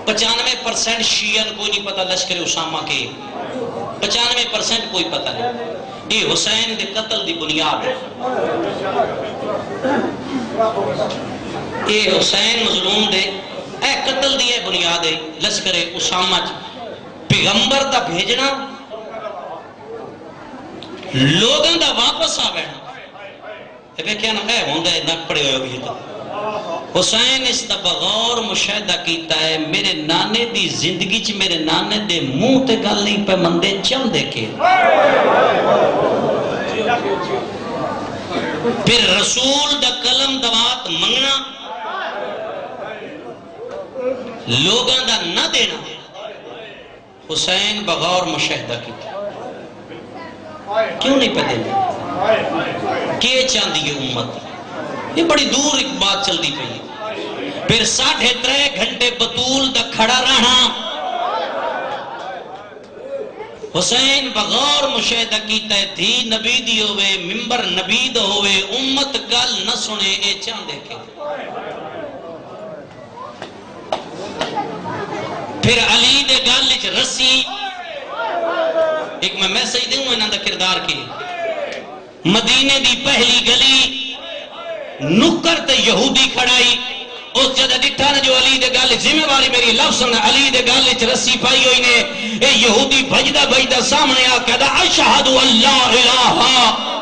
95% شیعن کوئی نہیں پتا لشکر اسامہ کے 95% کوئی پتا نہیں یہ حسین دے قتل دی بنیاد ہے یہ حسین مظلوم دے اے قتل دی ہے بنیاد ہے لشکر اسامہ پیغمبر دا بھیجنا لوگاں دا واپس آ بینا کیا نا اے ہوندہ ہے نہ پڑے ہوئے بھی تو حسین اس دا بغور مشاہدہ کیتا ہے میرے نانے دی زندگی چ میرے نانے دے منہ تے گل نہیں پہ مندے چم دیکھے پھر رسول دا قلم دوات منگنا لوگاں دا نہ دینا حسین بغور مشاہدہ کیتا کیوں نہیں پہ دینا کیے چاندی ہے امت یہ بڑی دور ایک بات چل دی پئی پھر 3.5 گھنٹے بطول دا کھڑا رہا حسین بغور مشاہدہ کیتا ہے دھی نبی دی ہوئے ممبر نبی دا ہوئے امت گل نہ سنے اے چاند دیکھے پھر علی دے گل لچ رسی ایک میں میسیج دوں انہاں دا کردار کی مدینے دی پہلی گلی نکر تے یہودی کھڑائی اس جدہ ڈٹھا نے جو علی دے گال ذمہ واری میری لفظ نے علی دے گال رسی پائی ہوئی نے اے یہودی بجدہ سامنے آ کہدا اشہد اللہ الہ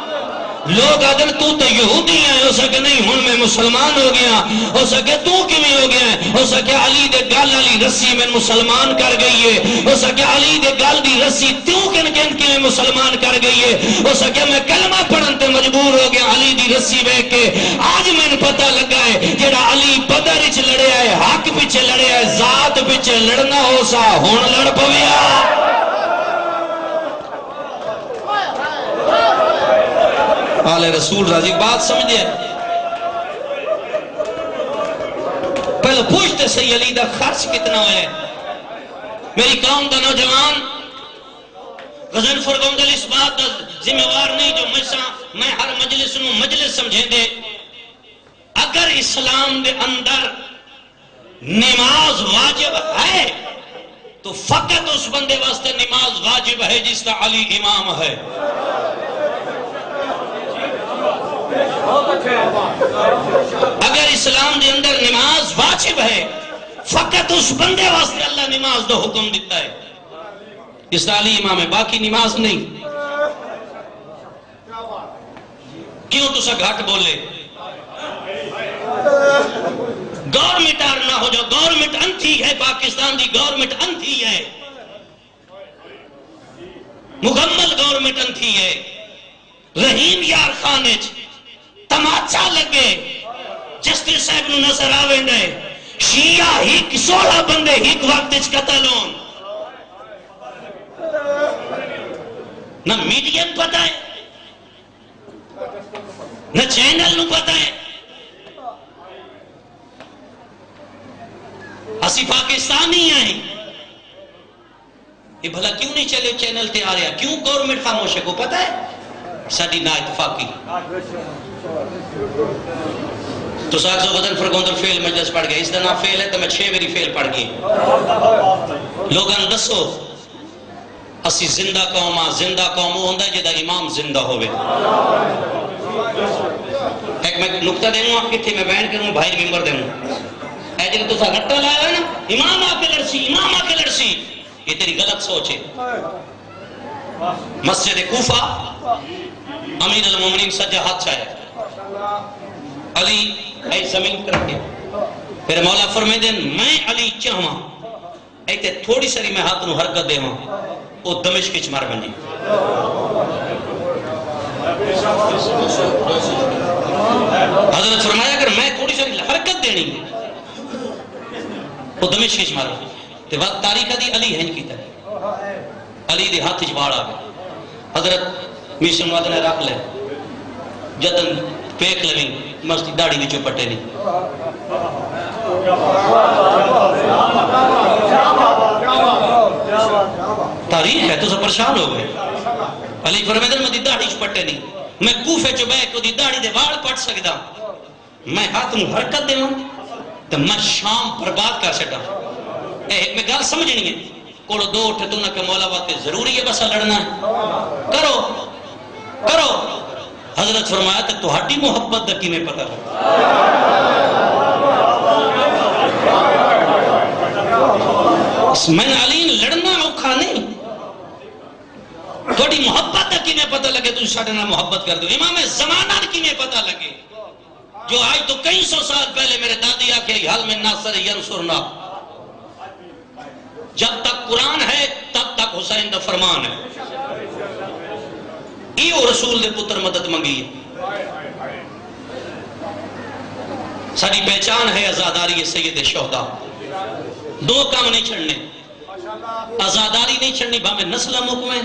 لوگ آدھر تو یہودی ہیں ہو سکے نہیں ہن میں مسلمان ہو گیا ہو سکے تو کیویں ہو گیا ہو سکے علی دے گال علی رسی میں مسلمان کر گئی ہے ہو سکے علی دے گال دی رسی تو کن کیویں مسلمان کر گئی ہے ہو سکے میں کلمہ پڑھن تے مجبور ہو گیا علی دی رسی بیٹھ کے آج میں نے پتہ لگا ہے جڑا علی بدر وچ لڑیا ہے حق پیچھے لڑیا ہے ذات پیچھے لڑنا ہو سا ہن لڑ پویا آل رسول راضی بات سمجھ دیا پہلے پوچھتے صحیح علی دا خرچ کتنا ہوئے میری قوم دا نوجوان غزل فرگوندل اس بات دا ذمہ وار نہیں جو میں ہر مجلس نو مجلس سمجھیں دے. اگر اسلام دے اندر نماز واجب ہے تو فقط اس بندے واسطے نماز واجب ہے جس کا علی امام ہے. اگر اسلام دے اندر نماز واجب ہے فقط اس بندے واسطے اللہ نماز دا حکم دیتا ہے جس کا علی امام ہے، باقی نماز نہیں. کیوں تو سا گھٹ بولے؟ گورنمنٹ آر نہ ہو جاؤ. گورنمنٹ انتھی ہے، پاکستان دی گورنمنٹ انتھی ہے، مکمل گورنمنٹ انتھی ہے. رحیم یار خانے تماچا لگے جسٹس صاحب نو نظر آوے نے شیعہ ہی 16 بندے ایک وقت قتل ہون. نہ میڈیا کو پتا ہے نہ چینل نو پتا ہے. اسی پاکستانی ہیں، یہ بھلا کیوں نہیں چلے چینل تے آ رہا؟ کیوں گورنمنٹ خاموش ہے؟ کو پتا ہے ساڈی نا اتفاقی. تو ساکسو غزل فرگوندل فیل مجلس پڑھ گئے، اس دا نام فیل ہے تو میں 6 میری فیل پڑھ گئی. لوگاں دسو اسی زندہ قوم ہاں. زندہ قوم ہوندا ہے جدا امام زندہ ہوئے. ایک میں نقطہ دے ہوں کتھے میں بیان کروں بھائی ممبر دے ہوں اے جب تو سا گھٹا لایا ہے نا امام آ کے لڑسی، امام آ کے لڑسی، یہ تیری غلط سوچ ہے. مسجد کوفہ امیر المومنین سجا ہاتھ چاہے علی اے زمین پر رکھے پھر مولا فرمائے دیں میں علی چاہواں ایتے تھوڑی سری میں ہاتھ نو حرکت دے ہوں وہ دمشق اچ مار بنی. حضرت فرمایا اگر میں تھوڑی ساری حرکت دینی وہ دمشق اچ مار بنی. تے وقت تاریخہ دی علی ہنج کی طرح علی دی ہاتھ اچ باڑ آ گئے. حضرت میشن وعدہ نے رکھ لے جدن پیک لگیں مستی داڑھی بھی چوپٹے نہیں. تاریخ ہے تو سب پریشان ہو گئے. علی فرمیدن میں دی داڑھی چوپٹے نہیں، میں کوفے چو بیک کو دی داڑھی دے وال پٹ سکتا، میں ہاتھ نو حرکت دے ہوں تو میں شام برباد کر سکتا. ایک میں گال سمجھنی ہے کوڑو دو اٹھے تو نہ کہ مولا باتے ضروری ہے بسا لڑنا ہے کرو کرو. حضرت فرمایا تو تہاڈی محبت دا کیویں پتہ ہے؟ میں علی لڑنا اوکھا نہیں، تہاڈی محبت دا کیویں پتہ لگے تو ساڈے نال محبت کر دو. امام زمانہ دا کیویں پتہ لگے جو آج تو کئی سو سال پہلے میرے دادی آکھے حل میں ناصر ینصرنا. جب تک قرآن ہے تب تک حسین دا فرمان ہے. ایو رسول دے پتر مدد منگی ہے. ساری پہچان ہے ازاداری سید شہداء. دو کام نہیں چھڑنے، ازاداری نہیں چھڑنی بھامے نسل مکم ہے،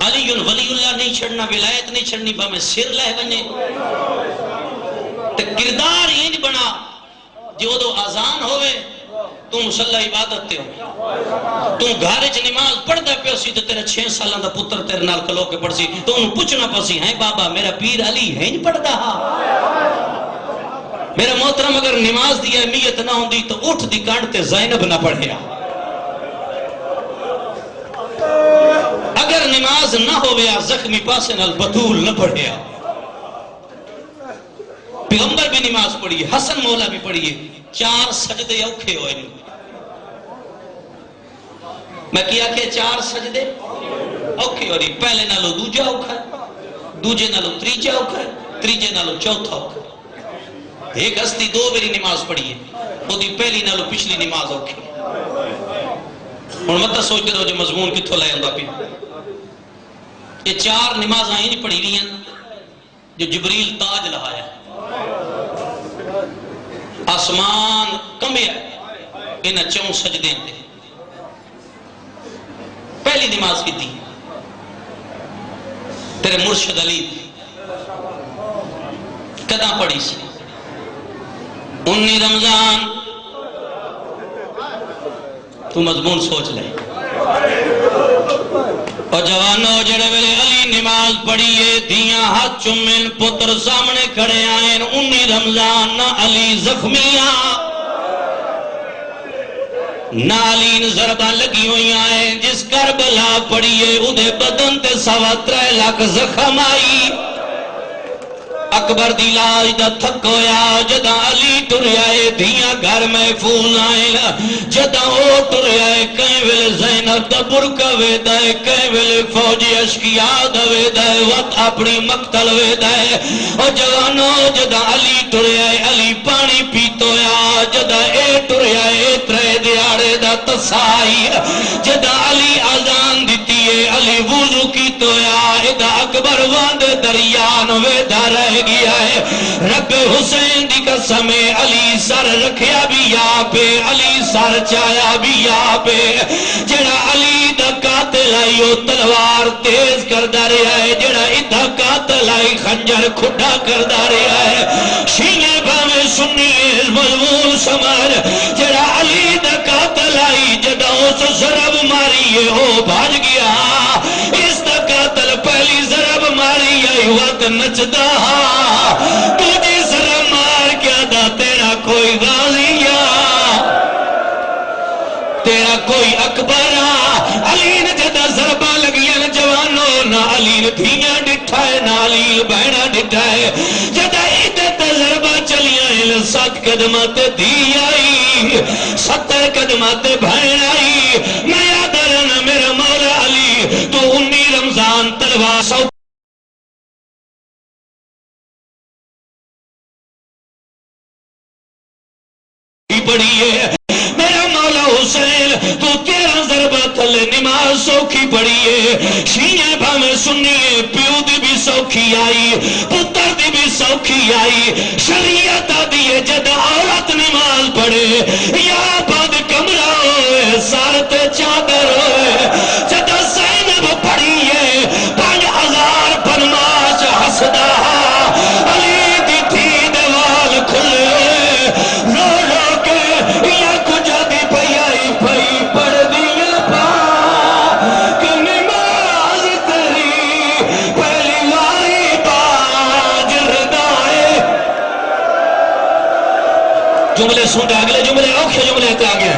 علی ولی اللہ نہیں چھڑنا، ولایت نہیں چھڑنی بھامے سر لہ بنے. تے کردار یہ بنا جو دو آزان ہوئے تو مسلح عبادت تے ہو، تو گھارج نماز پڑھ دے پہ اسی تو تیرے 6 سالان دا پتر تیرے نال کھلو کے پڑھ سی تو انہوں پوچھنا پسی ہیں بابا میرا پیر علی ہے نہیں پڑھ دا. میرا محترم اگر نماز دی اہمیت نہ ہوندی تو اٹھ دی کانٹتے زینب نہ پڑھیا. اگر نماز نہ ہویا زخمی پاسے نال بطول نہ پڑھیا. پیغمبر بھی نماز پڑھیے، حسن مولا بھی پڑھیے، 4 سجدے اوکھے ہوئے نہیں. میں کیا کہ 4 سجدے اوکھے ہو رہی، پہلے نالو دوجہ اوکھا ہے، دوجہ نالو تریجہ اوکھا ہے، تریجہ نالو چوتھا اوکھا ہے. ایک ہستی 2 میری نماز پڑھی ہے وہ دی پہلی نالو پچھلی نماز اوکھے. اور مطلب سوچ کے دو جو مضمون کتھو لائے اندہ پہ یہ 4 نماز آئیں نہیں پڑھی رہی ہیں جو جبریل تاج لہایا ہے. آسمان کمبیا انہاں 4 سجدے ہیں. پہلی نماز کی تھی تیرے مرشد علی کداں پڑھی سی 19 رمضان تو مضمون سوچ لے اور جوانو جڑے ویلے علی نماز پڑھیے دیاں ہاتھ چمن پتر سامنے کھڑے آئیں 19 رمضان نہ علی زخمیاں نہ علی ضربہ لگی ہوئی آئیں جس کربلا پڑھیے ادھے بدن تے 3.25 لاکھ زخم آئی اکبر دی لاج دا تھک ہویا جدہ علی ٹریائے دیاں گھر محفوظ آئے جدہ او ٹریائے کہیں ویلے زینب دا برکہ ویدائے کہیں ویلے فوجی اشکیاد ویدائے وقت اپنی مقتل ویدائے اور جوانو جدہ علی ٹریائے علی پانی پیتویا جدہ اے ٹریائے ترے دیاڑے دا تسائی جدہ علی آزان دیتی ہے علی وضو کی تویا ادھا اکبر واند دریان ویدہ رہ گیا ہے رب حسین دی قسم علی سر رکھیا بھی یا پہ علی سر چایا بھی یا پہ جڑا علی دا قاتل آئیو تلوار تیز کردہ رہا ہے جڑا ادھا قاتل آئی خنجر کھڑا کردہ رہا ہے شینے بھامے سنی مضمون سمجھ جڑا علی دا قاتل آئی جڑا اس ضرب ماری ہے او بھاج گیا اس دا قاتل پہلی ضرب ماری آئی وقت نچدا تجھے ضرب مار کیا دا تیرا کوئی غازیہ تیرا کوئی اکبرہ علی نے جدہ ضربہ لگیا جوانو نہ علی نے دھیاں ڈٹھا ہے نہ علی بہنہ ڈٹھا ہے جدہ عیدت ضربہ چلیا ہے 7 قدمات دی آئی 70 قدمات بہن آئی میں یاد رہنا میرا مولا علی تو 19 رمضان تلوار سو پڑی ہے میرا مولا حسین تو 13 ضربہ تھلے نماز سوکھی پڑی ہے شیعہ بھامے سنیے پیو دی بھی سوکھی آئی پتر دی بھی سوکھی آئی شریعت دیئے جد عورت نماز پڑھے یا بعد کمرہ ہوئے سارت چادر ہوئے جد زینب پڑھی ہے 5000 پنماش حسدہ علی دی تھی دیوال کھلے رو رو کے یا کجا دی پیائی پئی پڑھ دیا پا کہ نماز تری پہلی واری باج ردائے جملے سنتے اگلے جملے اوکھے جملے تے آگے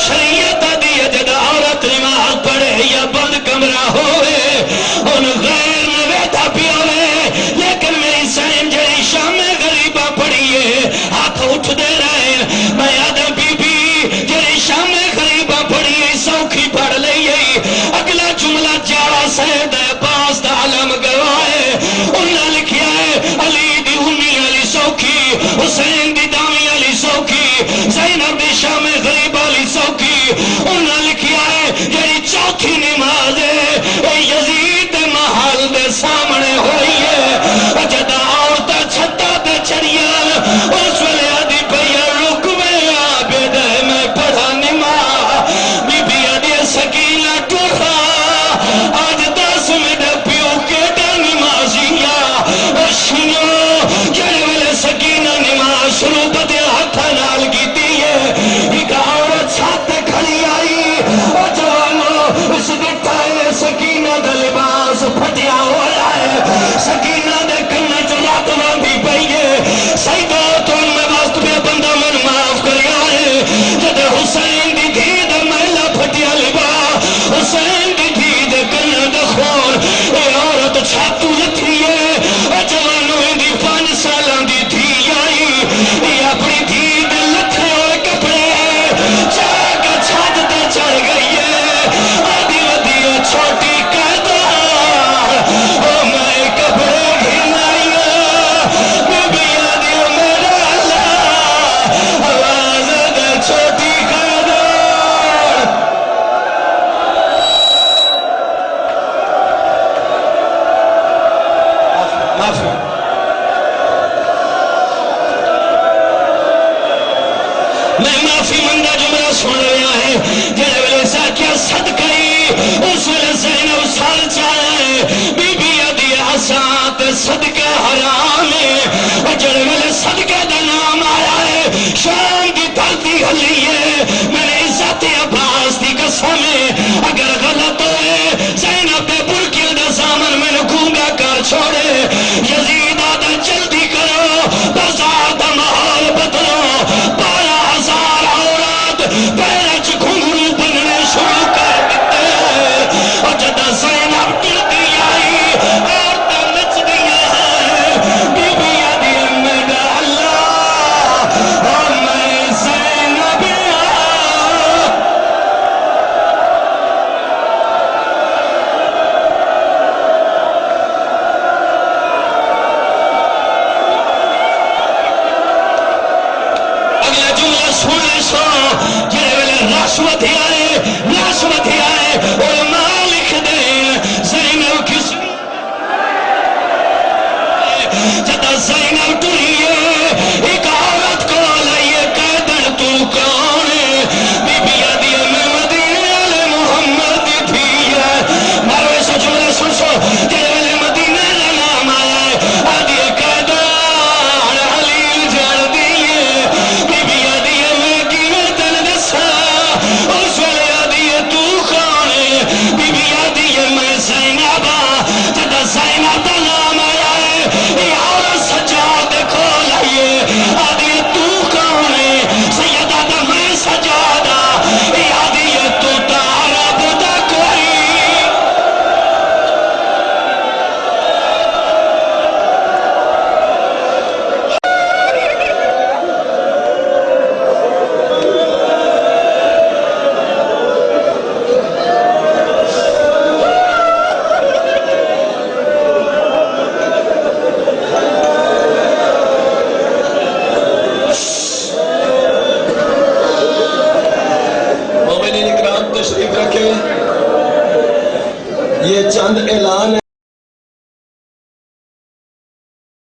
شریعت دی جد عورت نماز پڑھے یا بند کمرہ ہوئے ان غیر نویدہ بھی ہوئے لیکن میری سین جڑی شام غریبہ پڑھیے ہاتھ اٹھ دے رہے میں آدم بی بی جڑی شام غریبہ پڑھیے سوکھی پڑھ لئیے اگلا جملہ جاڑا سید عباس دا علم گوائے انہا لکھیا ہے علی دی ہنی علی سوکھی حسین دی دامی علی سوکھی زینب دی شام غریبہ علی سوکھی انہا لکھیا ہے جڑی چوتھی نماز ہے اے یزید محل دے سامنے ہوئی ہے جدا عورتہ چھتا دے چڑیال اس ویلے آدھی پیا رکوے آبید ہے میں پڑھا نماز بی بی آدھی سکینہ ٹوڑا آج 10 منٹ پیو کیٹا نمازیہ شنو جڑے ویلے سکینہ نماز شروع بدے ہاتھا نال کی دیئے ایک عورت چھات کھڑی آئی اور جوانو اس دکھائے سکینہ دا لباس پھٹیا ہوا ہے سکینہ دے کنہ چلات باندھی پئیے سیدہ تو ان میں واسط پہ بندہ من معاف کریا ہے جد حسین دی دھی دے محلہ پھٹیا لباس حسین دی دھی دے کنہ دے خون اے عورت چھاتو لتھی ہے جوانو دی 5 سالان دی دھی آئی یہ اپنی دھی دے لتھے ہوئے کپڑے چاہ کا چھات تے چڑھ گئی ہے آدھی ودیو چھوٹی قیدار او میں کپڑے گھنائی میں بھی آدھی میرا اللہ آواز دے چھوٹی قیدار معافی میں معافی مندہ جملہ سن رہا ہے جڑے ویلے ساکیا صدقائی اس ویلے زینب سال چاہا ہے بی بی ادھی آسان تے صدقہ حرام ہے جڑے ویلے صدقہ دا نام آیا ہے شام کی دھرتی ہلی ہے میں نے لاش ودھیا ہے، لاش ودھیا ہے، علماء لکھ دیں زینب کس جدہ زینب ٹریے